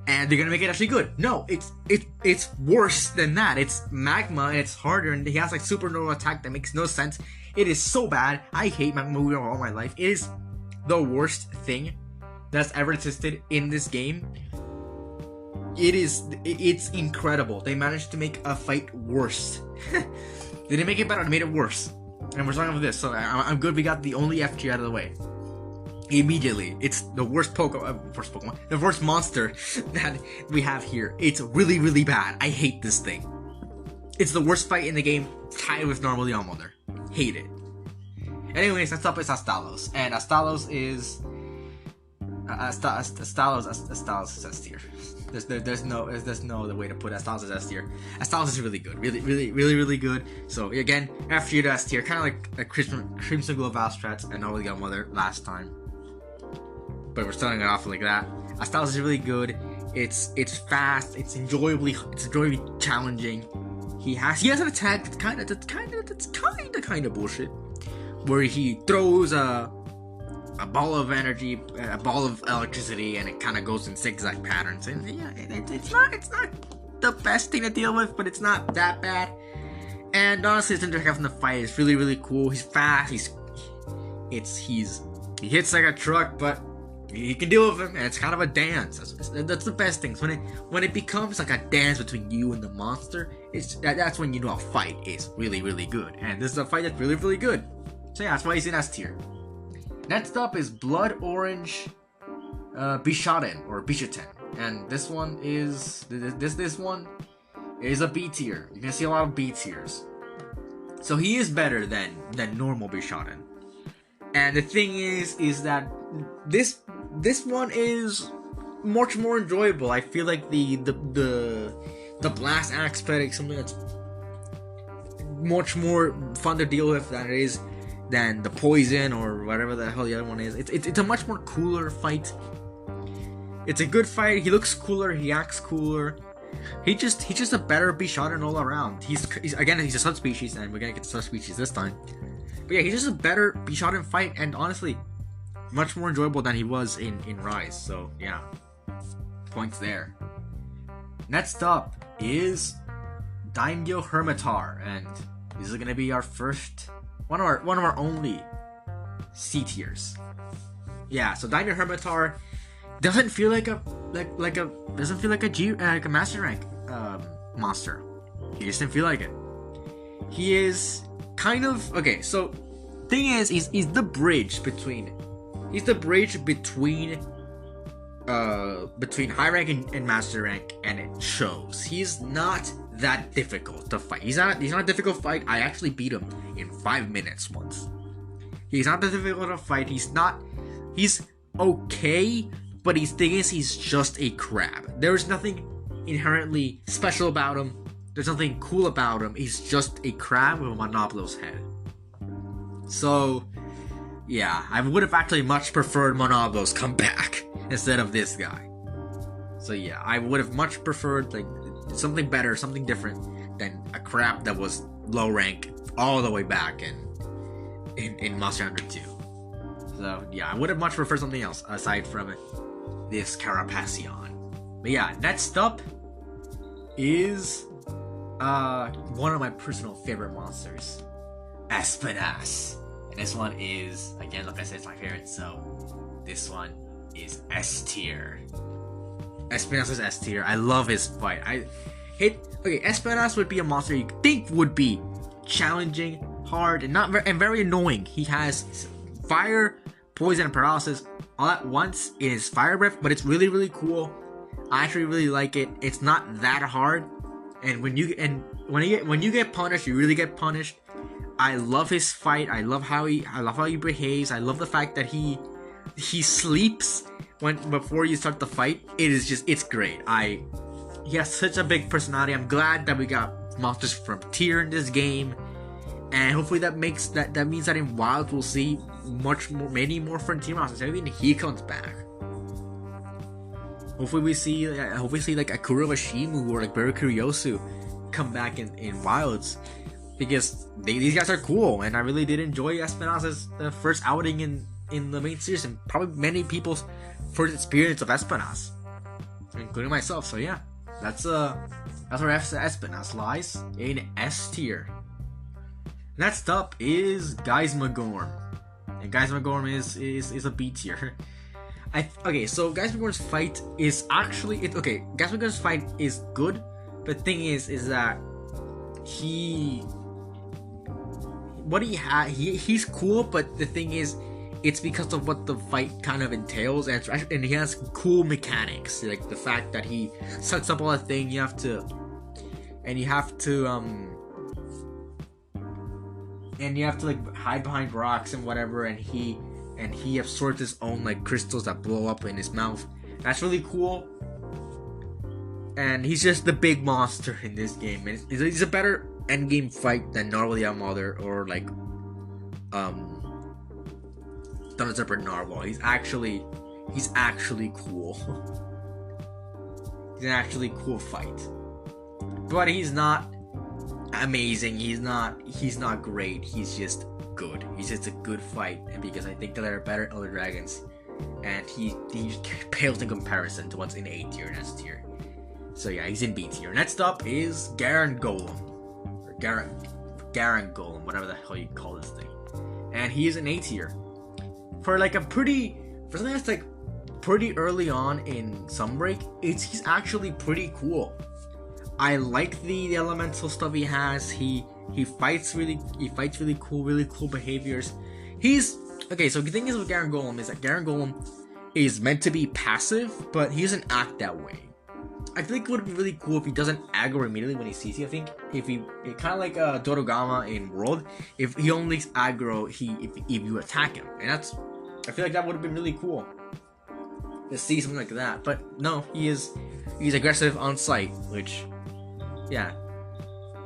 S1: and they're gonna make it actually good. No, it's worse than that. It's magma, and it's harder, and he has like supernova attack that makes no sense. It is so bad. I hate Magma Mudron all my life. It is the worst thing that's ever existed in this game. It's incredible. They managed to make a fight worse. They didn't make it better, they made it worse. And we're starting with this, so I'm good we got the only F tier out of the way. Immediately. It's the worst Pokemon, the worst monster that we have here. It's really, really bad. I hate this thing. It's the worst fight in the game, tied with normal Yamonder. Hate it. Anyways, next up is Astalos. And Astalos is Astalos is S tier. There's no other way to put Astalos as S tier. Astalos is really good, really good. So again, F tier to S tier, kind of like a Crimson Glow Valstrats. I know we got Mother last time, but we're starting it off like that. Astalos is really good. It's fast. It's enjoyably challenging. He has an attack that's kind of bullshit, where he throws a ball of energy, a ball of electricity, and it kind of goes in zigzag patterns. And yeah, it's not the best thing to deal with, but it's not that bad. And honestly, his interaction in the fight is really cool. He's fast. He hits like a truck, but you can deal with him, and it's kind of a dance. That's the best things. When it becomes like a dance between you and the monster, that's when you know a fight is really good. And this is a fight that's really good. So yeah, that's why he's in S tier. Next up is Blood Orange Bishaten or Bishaten, and this one is this one is a B tier. You can see a lot of B tiers. So he is better than normal Bishaten. And the thing is that this one is much more enjoyable. I feel like the blast aspect is something that's much more fun to deal with than the poison or whatever the hell the other one is. It's a much more cooler fight. It's a good fight. He looks cooler. He acts cooler. He's just a better Bishaten all around. He's a subspecies, and we're gonna get to subspecies this time. But yeah, he's just a better Bishaten fight, and honestly, much more enjoyable than he was in Rise. So yeah, points there. Next up is Daimyo Hermitar, and this is gonna be our first one of our only C tiers. Yeah, so Daimyo Hermitar doesn't feel like a master rank monster. He just didn't feel like it. He is kind of okay. So thing is, he's the bridge between high rank and master rank, and it shows. He's not that difficult to fight. He's not a difficult fight. I actually beat him in 5 minutes once. He's not that difficult to fight. He's okay, but he's just a crab. There's nothing inherently special about him. There's nothing cool about him. He's just a crab with a Monoblo's head. So yeah, I would have actually much preferred Monoblo's come back instead of this guy. So yeah, I would have much preferred like something better, something different than a crap that was low rank all the way back in Monster Hunter 2. So yeah, I would have much preferred something else aside from this Carapacion. But yeah, next up is one of my personal favorite monsters, Espinas. And this one is, again, like I said, it's my favorite, so this one is S tier. Espinas is S tier. I love his fight. Espinas would be a monster you think would be challenging, hard, and very annoying. He has fire, poison, and paralysis all at once in his fire breath, but it's really cool. I actually really like it. It's not that hard, and when you get punished, you really get punished. I love his fight. I love how he behaves. I love the fact that he sleeps before you start the fight. It's great. He has such a big personality. I'm glad that we got monsters from tier in this game, and hopefully that means that in Wilds we'll see many more frontier monsters. Maybe even he comes back. Hopefully we see like Akura Washimu or like Berukuriyosu come back in Wilds, because these guys are cool, and I really did enjoy Espinasa's first outing in the main series, and probably many people's first experience of Espinas, including myself. So yeah, that's where Espinas lies, in S tier. Next up is Geismagorm, and Geismagorm is a B tier. So Geismagorm's fight is actually Geismagorm's fight is good, but the thing is that he's cool, but the thing is, it's because of what the fight kind of entails, and he has cool mechanics, like the fact that he sucks up all the thing. You have to like hide behind rocks and whatever, and he and he absorbs his own like crystals that blow up in his mouth. That's really cool. And he's just the big monster in this game. And he's a better endgame fight than Narwhal Mother or like Thunder Serpent Narwhal. He's actually cool. He's an actually cool fight. But he's not amazing. He's not great. He's just good. He's just a good fight. And because I think that there are better Elder Dragons, and he pales in comparison to what's in A tier and S tier. So yeah, he's in B tier. Next up is Garen Golem. Or Garen Golem, whatever the hell you call this thing. And he is in A tier. For something that's like pretty early on in Sunbreak, he's actually pretty cool. I like the elemental stuff he has. He fights really cool behaviors. Okay, so the thing is with Garen Golem is that Garen Golem is meant to be passive, but he doesn't act that way. I think it would be really cool if he doesn't aggro immediately when he sees you. I think if he kind of like Dorogama in World, if he only aggro if you attack him, and I feel like that would have been really cool to see something like that. But no, he's aggressive on sight, which yeah,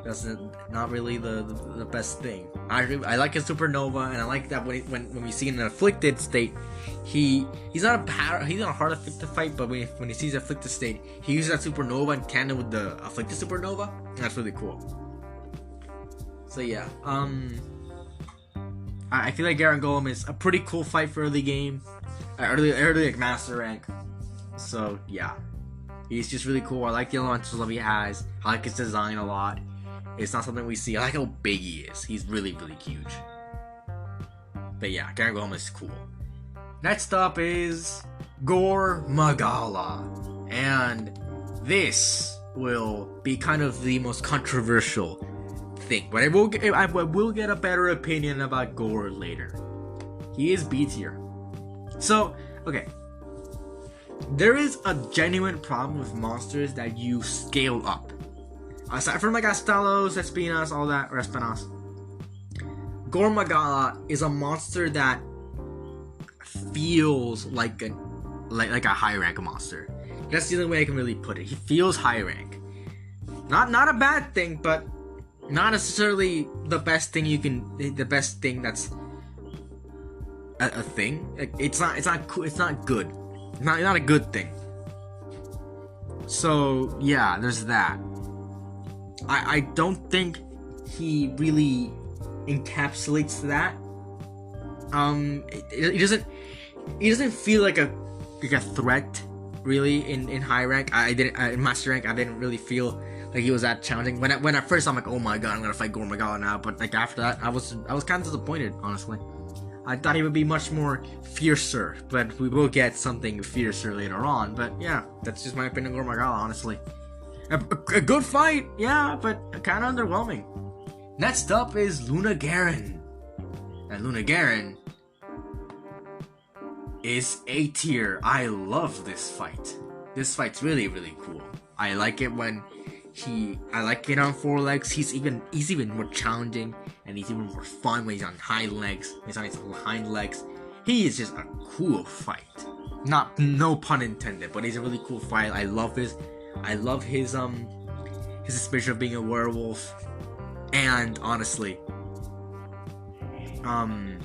S1: that's not really the best thing. I like his supernova, and I like that when we see in an afflicted state, he's not hard to fight, but when he sees afflicted state, he uses that supernova in tandem with the afflicted supernova, and that's really cool. So yeah, I feel like Garen Golem is a pretty cool fight for early game, early like master rank. So yeah, he's just really cool. I like the elemental stuff he has. I like his design a lot. It's not something we see. I like how big he is. He's really, really huge. But yeah, Garen Golem is cool. Next up is Gore Magala. And this will be kind of the most controversial thing. But I will get a better opinion about Gore later. He is B tier. So, okay. There is a genuine problem with monsters that you scale up. Aside from like Astalos, Espinas, all that, or Espinas, Gore Magala is a monster that feels like a high rank monster. That's the only way I can really put it. He feels high rank. Not a bad thing, but not necessarily the best thing the best thing that's a thing. Like, it's not cool. It's not good. Not a good thing. So yeah, there's that. I don't think he really encapsulates that. He doesn't feel like a threat really in high rank. In master rank I didn't really feel like he was that challenging. When at first I'm like, oh my god, I'm gonna fight Gore Magala now. But like after that, I was kind of disappointed, honestly. I thought he would be much more fiercer, but we will get something fiercer later on. But yeah, that's just my opinion on Gore Magala, honestly. A good fight, yeah, but kind of underwhelming. Next up is Luna Garen. And Luna Garen is A tier. I love this fight. This fight's really, really cool. I like it when I like it on 4 legs. He's even more challenging, and he's even more fun when he's on hind legs. He's on his hind legs. He is just a cool fight. No pun intended, but he's a really cool fight. I love his suspicion of being a werewolf, and honestly, when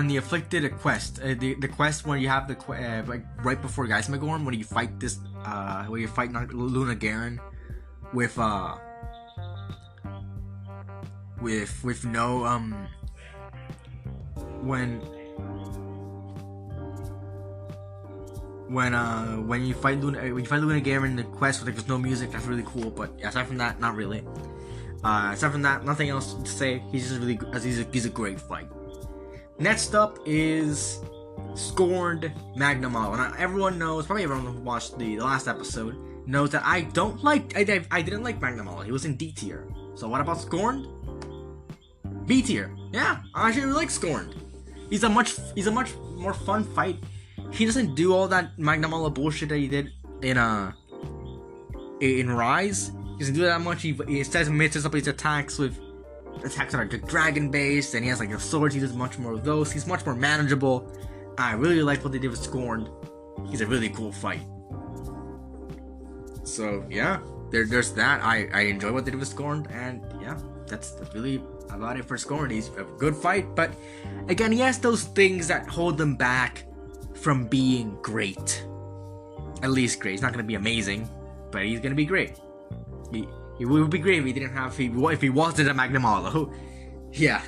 S1: the afflicted quest, the quest where you have like right before Geismagorn, when you fight this, where you fight Luna Garen with no when you fight Luna Garen in the quest with like there's no music, that's really cool. But aside from that, not really. Aside from that, nothing else to say. He's just really good. He's a great fight. Next up is Scorned Magnamalo. And probably everyone who watched the last episode knows that I didn't like Magnamalo. He was in D tier. So what about Scorned? B tier. Yeah, I actually really like Scorned. He's a much more fun fight. He doesn't do all that Magnamala bullshit that he did in Rise. He doesn't do that much. He instead mixes up his attacks with attacks that are dragon based, and he has like the swords. He does much more of those. He's much more manageable. I really like what they did with Scorned. He's a really cool fight. So yeah, there's that. I enjoy what they did with Scorned, and yeah, that's really about it for Scorned. He's a good fight, but again, he has those things that hold them back from being great. At least great. He's not gonna be amazing, but he's gonna be great. He would be great if he didn't have if he wasn't a Magnamalo. Yeah.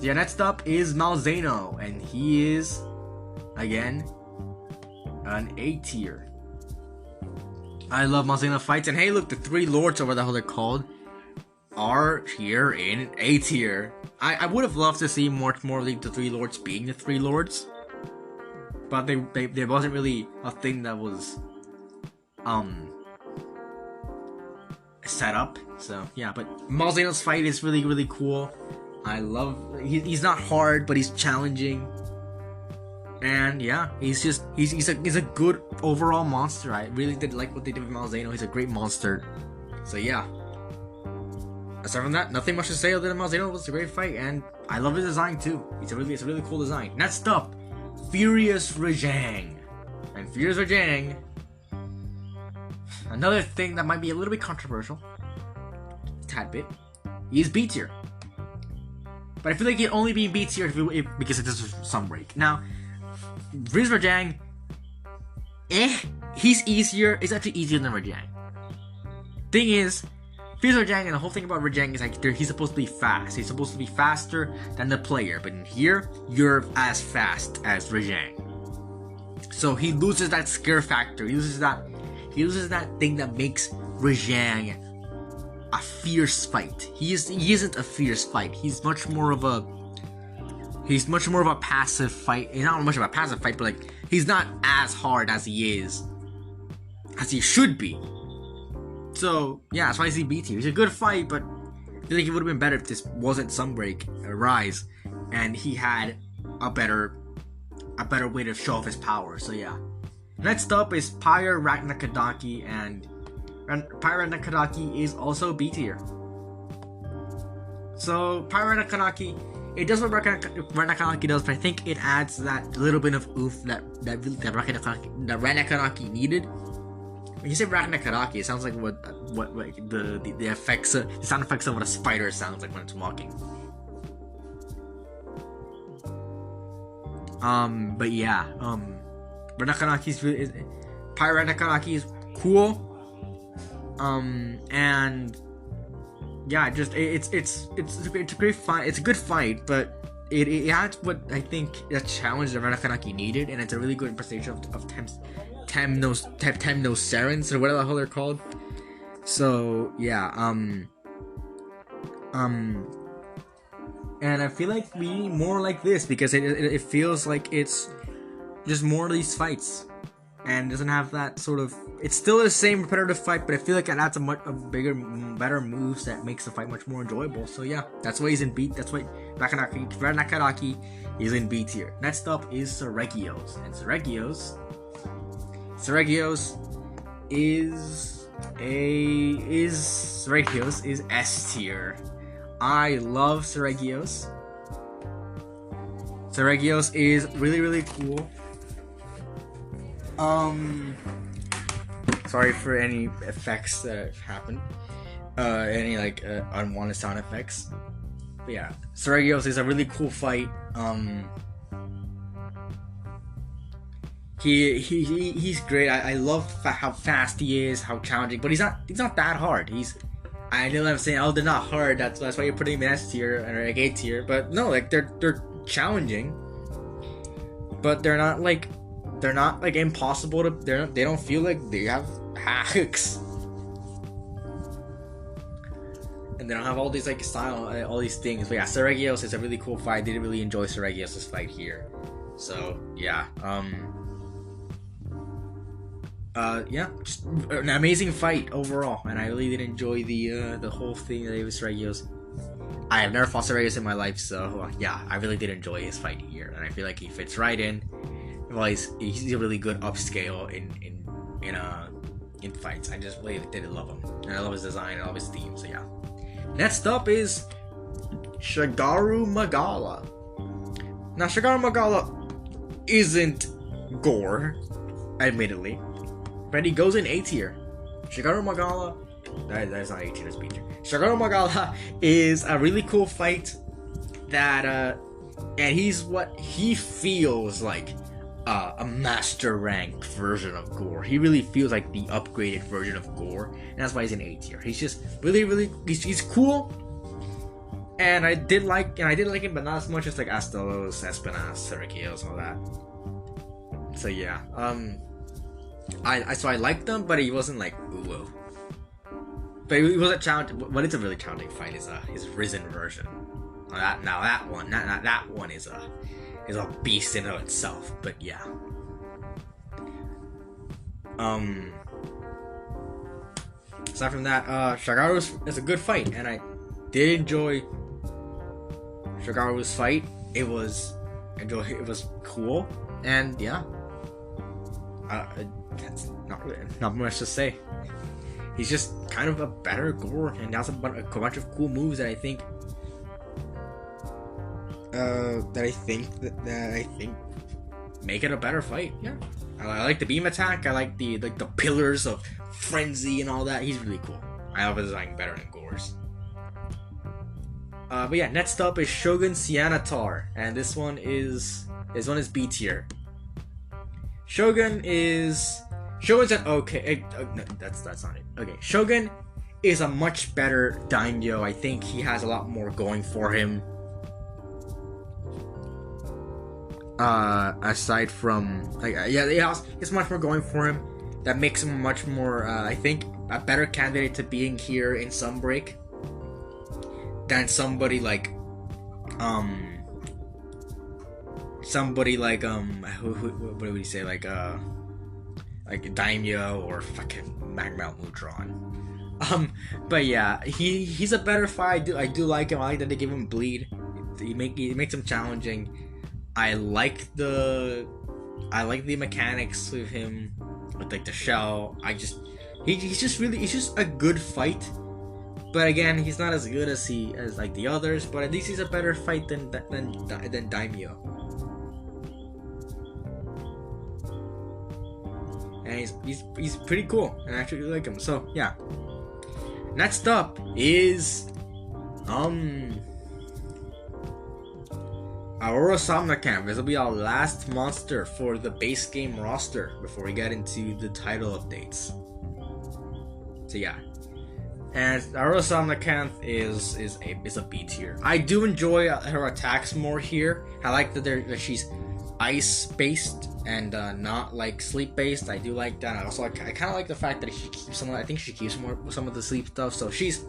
S1: Yeah, next up is Malzeno, and he is again an A tier. I love Malzeno fights, and hey look, the 3 lords or whatever the hell they're called are here in A tier. I would have loved to see more of the 3 lords being the 3 lords, but there wasn't really a thing that was set up. So yeah, but Malzeno's fight is really cool. I love he's not hard, but he's challenging, and yeah, he's a good overall monster. I really did like what they did with Malzeno. He's a great monster. So yeah. Aside from that, nothing much to say other than Malzeno was a great fight, and I love his design too. It's a really cool design. Next up, Furious Rajang. And Furious Rajang, another thing that might be a little bit controversial, a tad bit, he is B tier. But I feel like he'd only be B tier because it is Sunbreak. Now, Furious Rajang, he's easier. It's actually easier than Rajang. Thing is, Furious Rajang, and the whole thing about Rajang is like he's supposed to be fast. He's supposed to be faster than the player, but in here, you're as fast as Rajang. So he loses that scare factor. He loses that thing that makes Rajang a fierce fight. He isn't a fierce fight. He's much more of a passive fight. He's not much of a passive fight, but like he's not as hard as he should be. So yeah, that's why I see B tier. He's a good fight, but I feel like it would have been better if this wasn't Sunbreak or Rise, and he had a better way to show off his power. So yeah. Next up is Pyre Ragnakadaki, and Pyre Ragnakadaki is also B tier. So Pyre Ragnakadaki, it does what Ragnakadaki does, but I think it adds that little bit of oomph that Ragnakadaki needed. When you say Ragnakadaki, it sounds like what the effects, the sound effects of what a spider sounds like when it's walking. But yeah, Ragnakadaki's Pyre Ragnakadaki is cool. And yeah, it's a great fight. It's a good fight, but it adds what I think the challenge that Ragnakadaki needed, and it's a really good impersonation of Temnocerans or whatever the hell they're called. So yeah, and I feel like we need more like this because it feels like it's just more of these fights, and doesn't have that sort of. It's still the same repetitive fight, but I feel like it adds a better moves that makes the fight much more enjoyable. So yeah, that's why he's in B. That's why Ragnakadaki is in B tier. Next up is Seregios, and Seregios is S tier. I love Seregios. Seregios is really cool. Sorry for any effects that have happened. Any like unwanted sound effects. But yeah, Seregios is a really cool fight. He's great. I love how fast he is, how challenging, but he's not that hard. I know I'm saying, oh, they're not hard. That's why you're putting him in S tier or like A tier. But no, like they're challenging, but they're not like impossible to. They don't feel like they have hacks, and they don't have all these like style, all these things. But yeah, Seregios is a really cool fight. I did really enjoy Seregios' fight here. So yeah, Yeah, just an amazing fight overall, and I really did enjoy the whole thing that Davis Regios. I have never fought Regios in my life, so yeah, I really did enjoy his fight here, and I feel like he fits right in. Well, he's a really good upscale in fights. I just really did love him, and I love his design and all his theme. So yeah. Next up is Shigeru Magala. Now Shigeru Magala isn't Gore, admittedly, but he goes in A tier. Shigeru Magala, that's not A tier, that's B tier. Shigeru Magala is a really cool fight that, and he's what he feels like a master rank version of Gore. He really feels like the upgraded version of Gore, and that's why he's in A tier. He's just really, he's cool, and I did like him, but not as much as like Astalos, Espinas, Syracuse, all that. So yeah, I liked him, but he wasn't like ooh. But it was a challenge. But it's a really challenging fight. Is his Risen version. That one is a beast in of itself. But yeah. Aside from that, Shigeru is a good fight, and I did enjoy Shigeru's fight. It was cool, and yeah. That's not much to say. He's just kind of a better Gore, and has a bunch of cool moves that I think make it a better fight. Yeah, I like the beam attack. I like the pillars of frenzy and all that. He's really cool. I love his design better than Gore's. But yeah, next up is Shogun Cianatar, and this one is B tier. Shogun's an okay. No, that's not it. Okay, Shogun is a much better daimyo. I think he has a lot more going for him. Aside from it's much more going for him. That makes him much more. I think a better candidate to being here in Sunbreak than somebody like what would you say, like Daimyo or fucking Magma Mutron. But yeah, he's a better fight. I do like him. I like that they give him bleed. He makes him challenging. I like the mechanics with him, with like the shell. He's just a good fight. But again, he's not as good as like the others. But at least he's a better fight than Daimyo. And he's pretty cool, and I actually like him. So yeah. Next up is Aurora Somnacamp. This will be our last monster for the base game roster before we get into the title updates. So yeah. And Aurora Somnacamp is a B tier. I do enjoy her attacks more here. I like that she's ice based and not like sleep based. I do like that. I kind of like the fact that she keeps some. I think she keeps some of the sleep stuff. So she's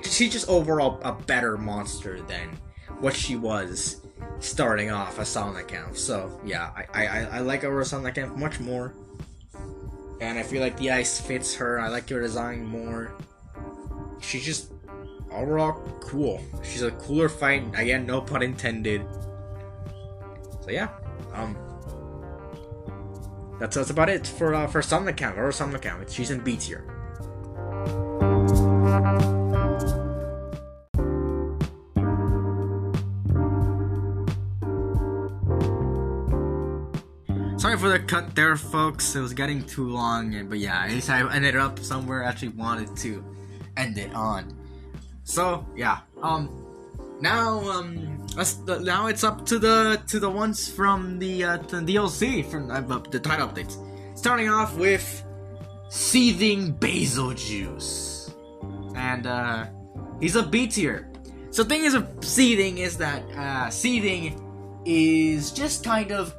S1: just overall a better monster than what she was starting off as Somnacamp. So yeah, I like Aurora Somnacamp much more, and I feel like the ice fits her. I like her design more. She's just overall cool. She's a cooler fight. Again, no pun intended. So yeah, that's about it for Somnacamp or Somnacamp. She's in B tier. Sorry for the cut there, folks. It was getting too long, but yeah, I ended up somewhere I actually wanted to end it on. So yeah, now it's up to the ones from the DLC from the title updates. Starting off with Seething Basil Juice, and he's a B tier. So the thing is with Seething is that Seething is just kind of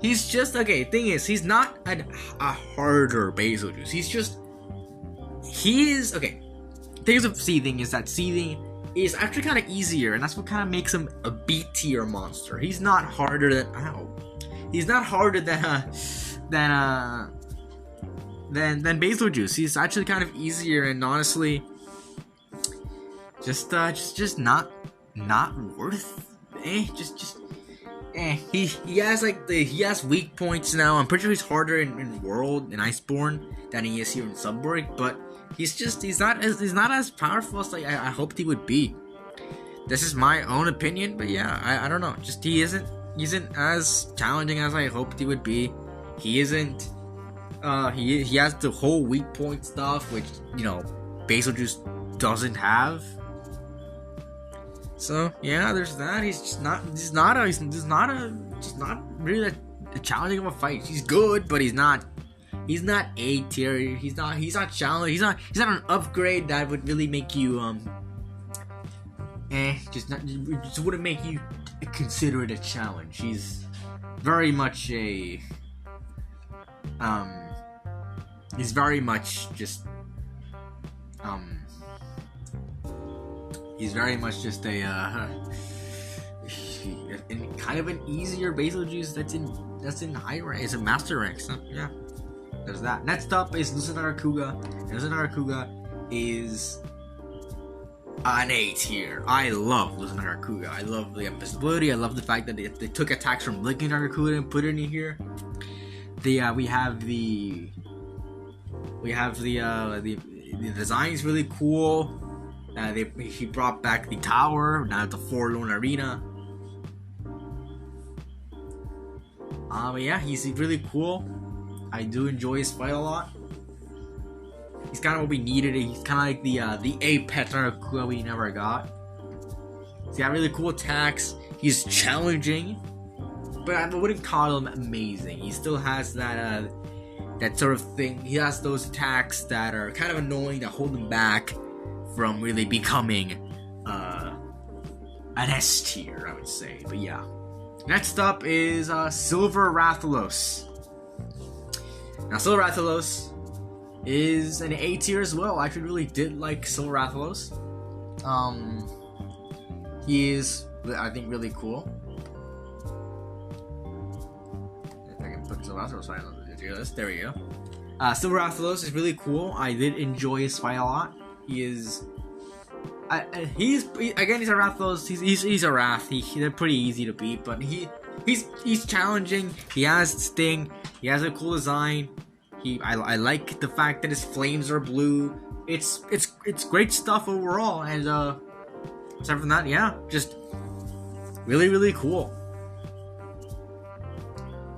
S1: he's just okay. Thing is, he's not a harder Basil Juice. He is okay. Things of Seething is that Seething is actually kind of easier, and that's what kind of makes him a B tier monster. He's not harder than he's not harder than Beetlejuice. He's actually kind of easier, and honestly, just not worth. He has he has weak points now. I'm pretty sure he's harder in World and Iceborne than he is here in Sunbreak, but he's not as powerful as I hoped he would be. This is my own opinion, but yeah, I don't know. Just he isn't as challenging as I hoped he would be. He isn't. He has the whole weak point stuff, which Beetlejuice doesn't have. So yeah, there's that. He's not really that challenging of a fight. He's good, but he's not A tier. He's not challenging. He's not an upgrade that would really make you just wouldn't make you consider it a challenge. He's very much a he's very much just he's very much just a kind of an easier Beetlejuice that's in high rank. It's a master rank, so yeah. There's that. Next up is Lucinator Kuga. And Lucinator Kuga is an A tier. I love Lucinator Kuga. I love the invisibility. I love the fact that they took attacks from Lucinator Kuga and put it in here. We have the design is really cool. He brought back the tower, now it's the Forlorn Arena. But yeah, he's really cool. I do enjoy his fight a lot. He's kind of what we needed. He's kind of like the Apex Narcoa we never got. He's got really cool attacks. He's challenging, but I wouldn't call him amazing. He still has that sort of thing. He has those attacks that are kind of annoying, that hold him back from really becoming an S tier, I would say. But yeah. Next up is Silver Rathalos. Now, Silver Rathalos is an A tier as well. I actually really did like Silver Rathalos. He is, I think, really cool. If I can put Silver Rathalos right on the list. There we go. Silver Rathalos is really cool. I did enjoy his fight a lot. He's a Rathalos. He's a Wrath. They're pretty easy to beat, but he's challenging. He has Sting. He has a cool design. I like the fact that his flames are blue. It's great stuff overall. And aside from that, yeah, just really, really cool.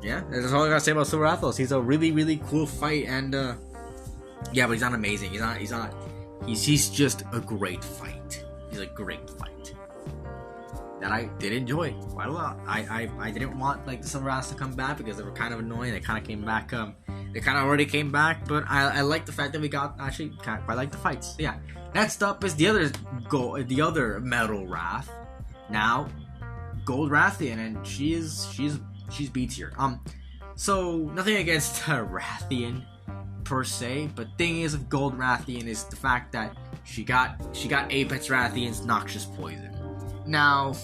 S1: Yeah, that's all I gotta say about Silver Rathalos. He's a really, really cool fight, and yeah, but he's not amazing. He's just a great fight. He's a great fight that I did enjoy quite a lot. I didn't want the Silver Rathalos to come back because they were kind of annoying. They kind of came back. They kind of already came back, but I like the fact that we got actually quite like the fights. So yeah, next up is the other Metal Wrath. Now, Gold Rathian, and she's B tier. So nothing against Rathian per se, but thing is of Gold Rathian is the fact that she got Apex Rathian's Noxious Poison. Now,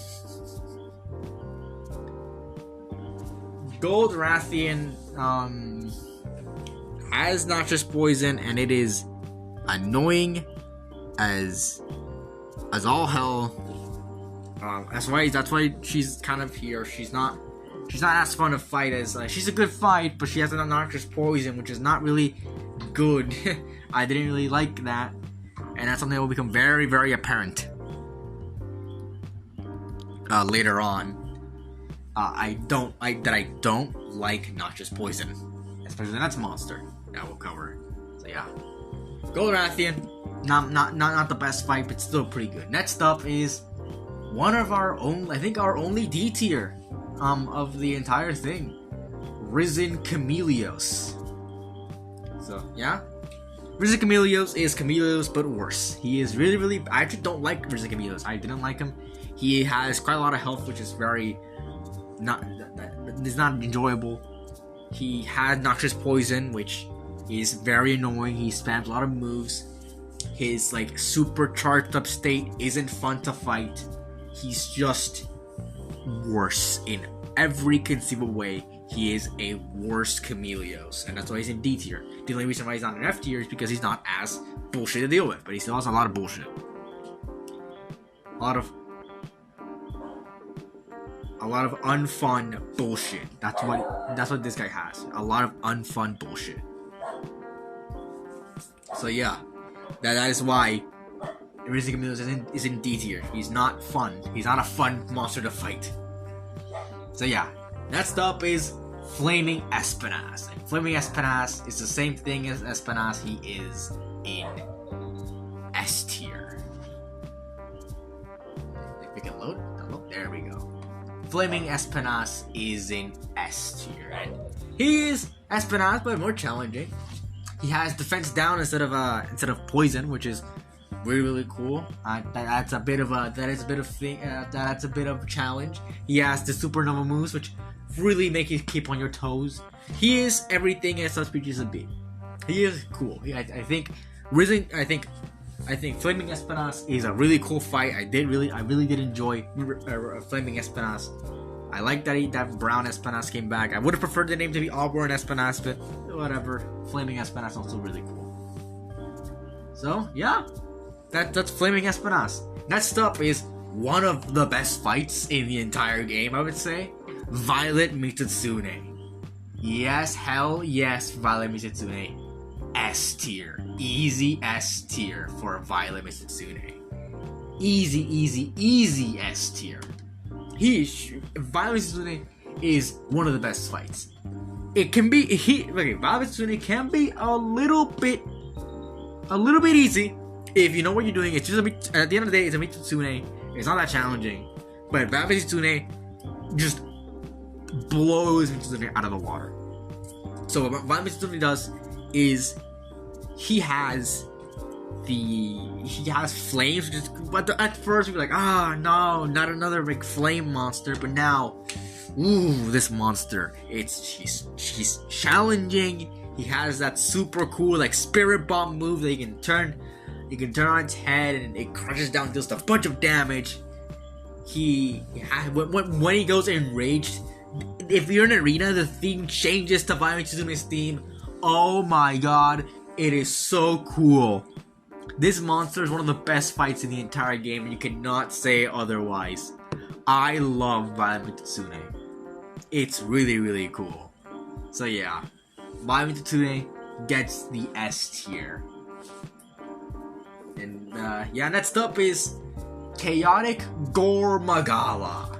S1: Gold Rathian has Noxious Poison, and it is annoying as all hell. That's why she's kind of here. She's not as fun to fight as she's a good fight, but she has an Noxious Poison, which is not really good. I didn't really like that, and that's something that will become very, very apparent later on. I don't like Noxious Poison, especially the next monster that we'll cover. So yeah, Gold Rathian, not the best fight, but still pretty good. Next up is one of our only D tier of the entire thing, Risen Chameleos. So yeah, Risen Chameleos is Chameleos but worse. He is really, really. I actually don't like Risen Chameleos. I didn't like him. He has quite a lot of health, which is very not enjoyable. He had Noxious Poison, which is very annoying. He spams a lot of moves. His like super charged up state isn't fun to fight. He's just worse in every conceivable way. He is a worse Chameleos, and that's why he's in D tier. The only reason why he's not in F tier is because he's not as bullshit to deal with, but he still has a lot of bullshit. A lot of unfun bullshit. That's what this guy has. A lot of unfun bullshit. So yeah, that is why Risen Chameleos is in D tier. He's not fun. He's not a fun monster to fight. So yeah, next up is Flaming Espinas. And Flaming Espinas is the same thing as Espinas. He is in S tier. If we can load, there we go. Flaming Espinas is in S tier, and he is Espinas, but more challenging. He has defense down instead of poison, which is really cool. That's a bit of a challenge. He has the supernova moves, which really make you keep on your toes. He is everything a subspecies should be. He is cool. I think Flaming Espinas is a really cool fight. I really did enjoy Flaming Espinas. I like that brown Espinas came back. I would have preferred the name to be Auburn Espinas, but whatever. Flaming Espinas is also really cool. So yeah, that's Flaming Espinas. Next up is one of the best fights in the entire game, I would say. Violet Mitsune. Yes, hell yes, Violet Mitsune. S tier. Easy S tier for Violet Mitsune. Easy S tier. Violet Mitsune is one of the best fights. It can be Violet Mitsune can be a little bit easy if you know what you're doing. It's just at the end of the day, it's a Mitsune. It's not that challenging, but Violet Mitsune just blows Mitsune out of the water. So what Violet Mitsune does is he has flames, but at first we're like, no, not another big flame monster. But now, this monster, she's challenging. He has that super cool like spirit bomb move that you can turn on its head and it crushes down, deals a bunch of damage. When he goes enraged, if you're in an arena, the theme changes to Violet Mitsune's theme. Oh my god, it is so cool. This monster is one of the best fights in the entire game, and you cannot say otherwise. I love Violet Mitsune. It's really cool. So yeah, Violet Mitsune gets the S tier. And next up is Chaotic Gore Magala.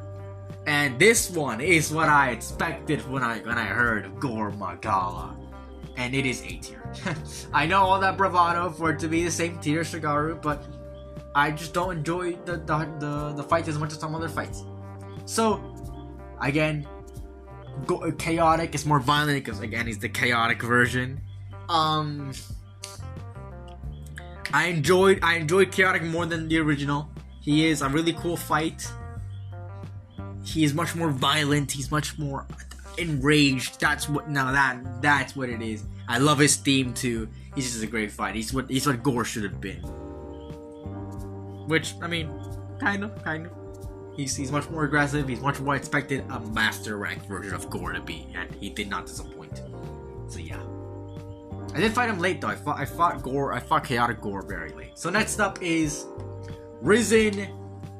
S1: And this one is what I expected when I heard Gore Magala. And it is A tier. I know all that bravado for it to be the same tier as Shigaru, but I just don't enjoy the fight as much as some other fights. So, again, Chaotic is more violent because again he's the chaotic version. I enjoyed Chaotic more than the original. He is a really cool fight. He is much more violent. He's much more enraged. That's what it is. I love his theme too. He's just a great fight. He's what Gore should have been. Which, I mean, kind of. He's much more aggressive. He's much more expected a master rank version of Gore to be, and he did not disappoint. So yeah. I did fight him late though. I fought Chaotic Gore very late. So next up is Risen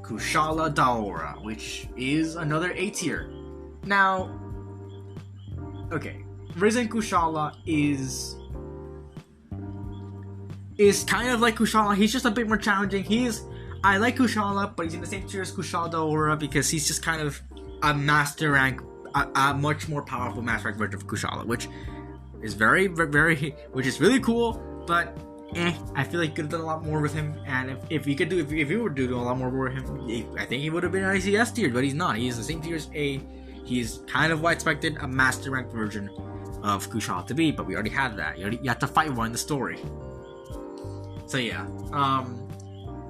S1: Kushala Daora, which is another A tier. Now, okay, Risen Kushala is kind of like Kushala. He's just a bit more challenging. I like Kushala, but he's in the same tier as Kushala Daora because he's just kind of a master rank, a much more powerful master rank version of Kushala, which is which is really cool. But I feel like you could have done a lot more with him. And if you were to do a lot more with him, I think he would have been an ICS tier, but he's not. He's the same tier as A. He's kind of what I expected a master rank version of Kushala to be, but we already had that. You have to fight one in the story. So yeah.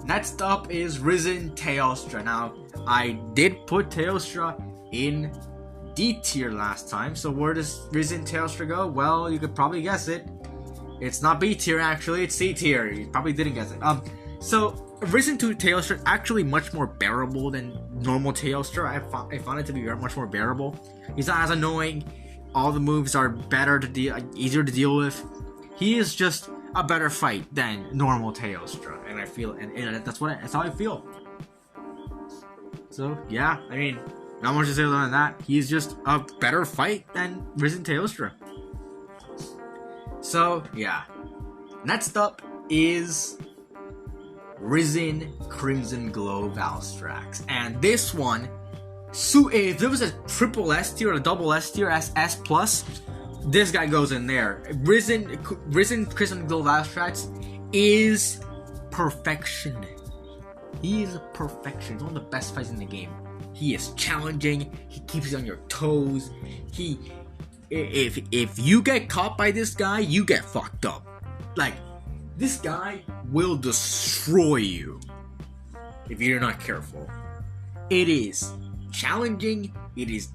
S1: Next up is Risen Teostra. Now, I did put Teostra in D tier last time, so where does Risen Teostra go? Well, you could probably guess it. It's not B tier actually, it's C tier. You probably didn't guess it. So Risen 2 Tailstra actually much more bearable than normal Tailstra. I found it to be much more bearable. He's not as annoying. All the moves are better to deal, easier to deal with. He is just a better fight than normal Tailstra, and I feel, and that's how I feel. So yeah, I mean, not much to say other than that. He's just a better fight than Risen Tailstra. So yeah, next up is Risen Crimson Glow Valstrax, and this one, so if there was a triple S tier or a double S tier, S plus, this guy goes in there. Risen Crimson Glow Valstrax is perfection. He is perfection. He's one of the best fights in the game. He is challenging. He keeps you on your toes. If you get caught by this guy, you get fucked up. Like, this guy will destroy you if you're not careful. It is challenging. It is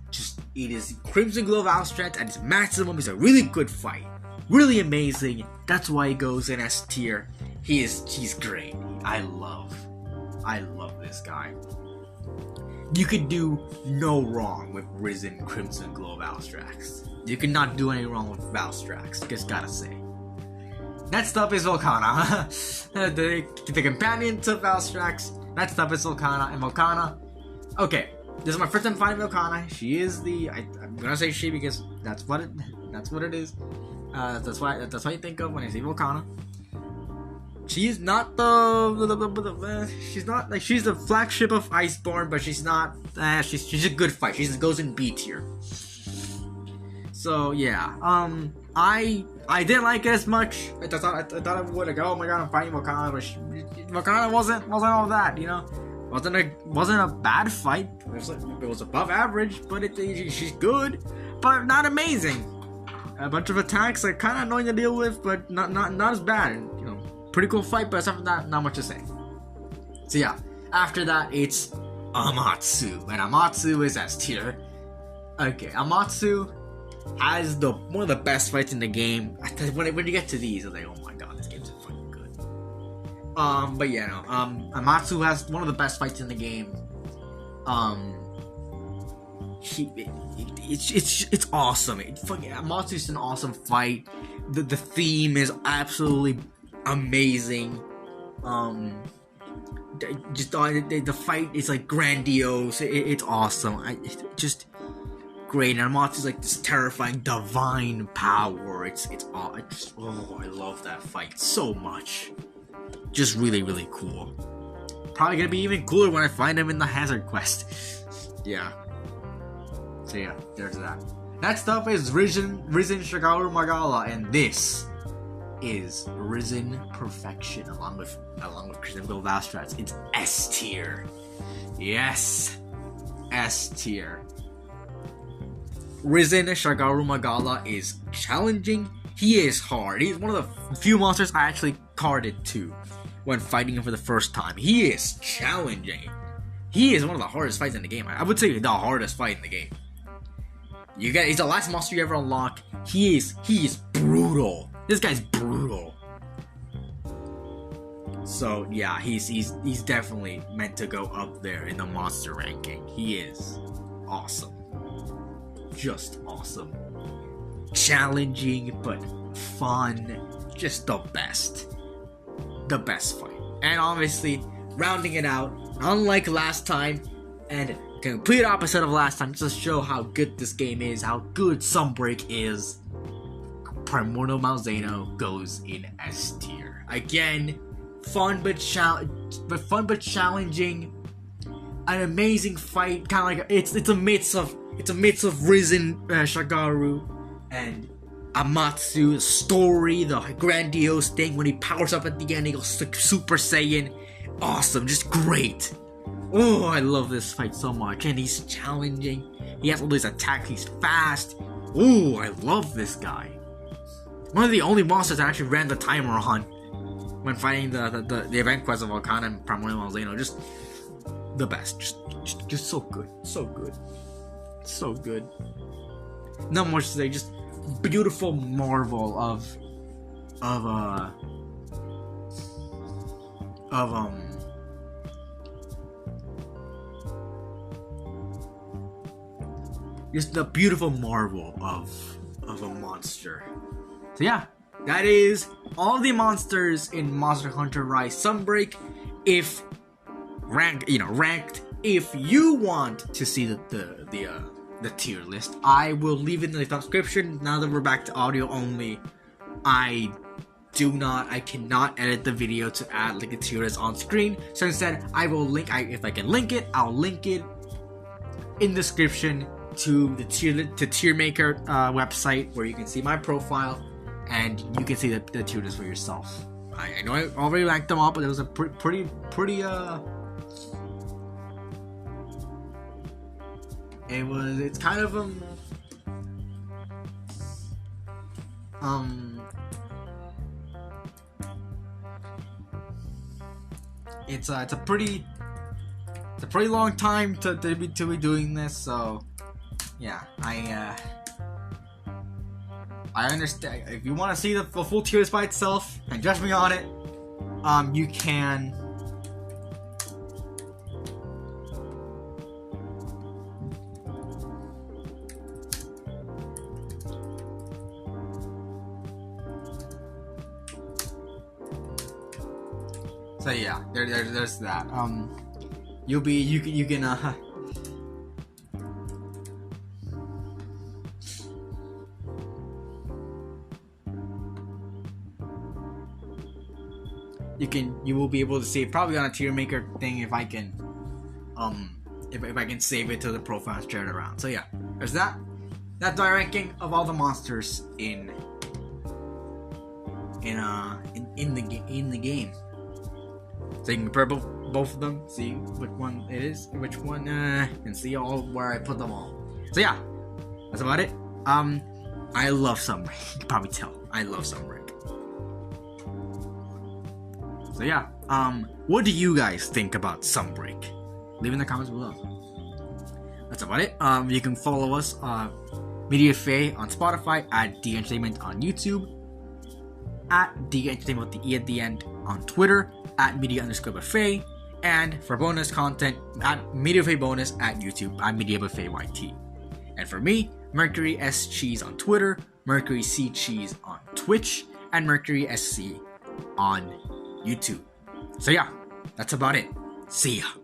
S1: Crimson Glow Valstrax at its maximum. It's a really good fight. Really amazing. That's why he goes in S tier. He's great. I love this guy. You could do no wrong with Risen Crimson Glow Valstrax. You cannot do any wrong with Valstrax, just gotta say. Next up is Volcana. the companion to Valstrax. Next up is Volcana, and Volcana. Okay, this is my first time fighting Volcana. She is I'm gonna say she because that's what it is. That's why you think of when I say Volcana. She's not she's not like, she's the flagship of Iceborne, but she's not. She's a good fight. She just goes in B tier. So yeah, I didn't like it as much. I thought I would like, oh my god, I'm fighting Volcana, but Volcana wasn't all that, you know. Wasn't a bad fight. It was above average, but she's good, but not amazing. A bunch of attacks are kind of annoying to deal with, but not as bad. You know, pretty cool fight, but aside from that, not much to say. So yeah, after that it's Amatsu, and Amatsu is S tier. Okay, Amatsu has one of the best fights in the game. When you get to these, I'm like, oh my god, this game's fucking good. But yeah, no. Amatsu has one of the best fights in the game. It's awesome. Amatsu's an awesome fight. The theme is absolutely amazing. Just the fight is like grandiose. It's awesome. Just great. And Amatsu's like this terrifying divine power. I love that fight so much. Just really, really cool. Probably gonna be even cooler when I find him in the Hazard Quest. Yeah. So yeah, there's that. Next up is Risen Shigaru Magala, and this is Risen Perfection along with Crimson Glow Valstrax. It's S tier. Yes, S tier. Risen Shigaru Magala is challenging. He is hard. He's one of the few monsters I actually carded to when fighting him for the first time. He is challenging. He is one of the hardest fights in the game. I would say the hardest fight in the game. He's the last monster you ever unlock. He is brutal. This guy's brutal. So yeah, he's definitely meant to go up there in the monster ranking. He is awesome. Just awesome. Challenging but fun. Just the best. The best fight. And obviously, rounding it out, unlike last time, and complete opposite of last time, just to show how good this game is, how good Sunbreak is, Primordial Malzeno goes in S tier. Again, fun but challenging. An amazing fight, kind of like it's a mix of Risen Shigaru and Amatsu's story, the grandiose thing when he powers up at the end, he goes Super Saiyan. Awesome, just great. Oh, I love this fight so much, and he's challenging. He has all these attacks. He's fast. Oh, I love this guy. One of the only monsters that actually ran the timer on when fighting the event quest of Volcana and Primordial Malzeno. Just the best. Just so good. So good. So good. Not much to say. Just beautiful marvel of of just the beautiful marvel of a monster. So yeah, that is all the monsters in Monster Hunter Rise Sunbreak. If ranked. If you want to see the tier list, I will leave it in the description. Now that we're back to audio only, I cannot edit the video to add like a tier list on screen. So instead, I will link. If I can link it, I'll link it in the description to the tier maker website, where you can see my profile and you can see the tier list for yourself. I know I already ranked them all, but it was a pretty it's kind of it's a pretty long time to be doing this, so yeah, I understand. If you want to see the full tier list by itself and judge me on it, you can. So yeah, there's that. You can you will be able to see it probably on a tier maker thing if I can if I can save it to the profile and share it around. So yeah, there's that. That's my ranking of all the monsters in the game. So you can compare both of them, see which one it is, and see all where I put them all. So yeah, that's about it. I love Sunbreak. You can probably tell. I love Sunbreak. So yeah, what do you guys think about Sunbreak? Leave in the comments below. That's about it. You can follow us, MediaFay on Spotify, at D Entertainment on YouTube, at D Entertainment with the E at the end on Twitter, at Media_Buffet, and for bonus content, at MediaFay Bonus at YouTube, at MediaBuffet YT. And for me, Mercury S Cheese on Twitter, Mercury C Cheese on Twitch, and Mercury SC on YouTube. So yeah, that's about it. See ya.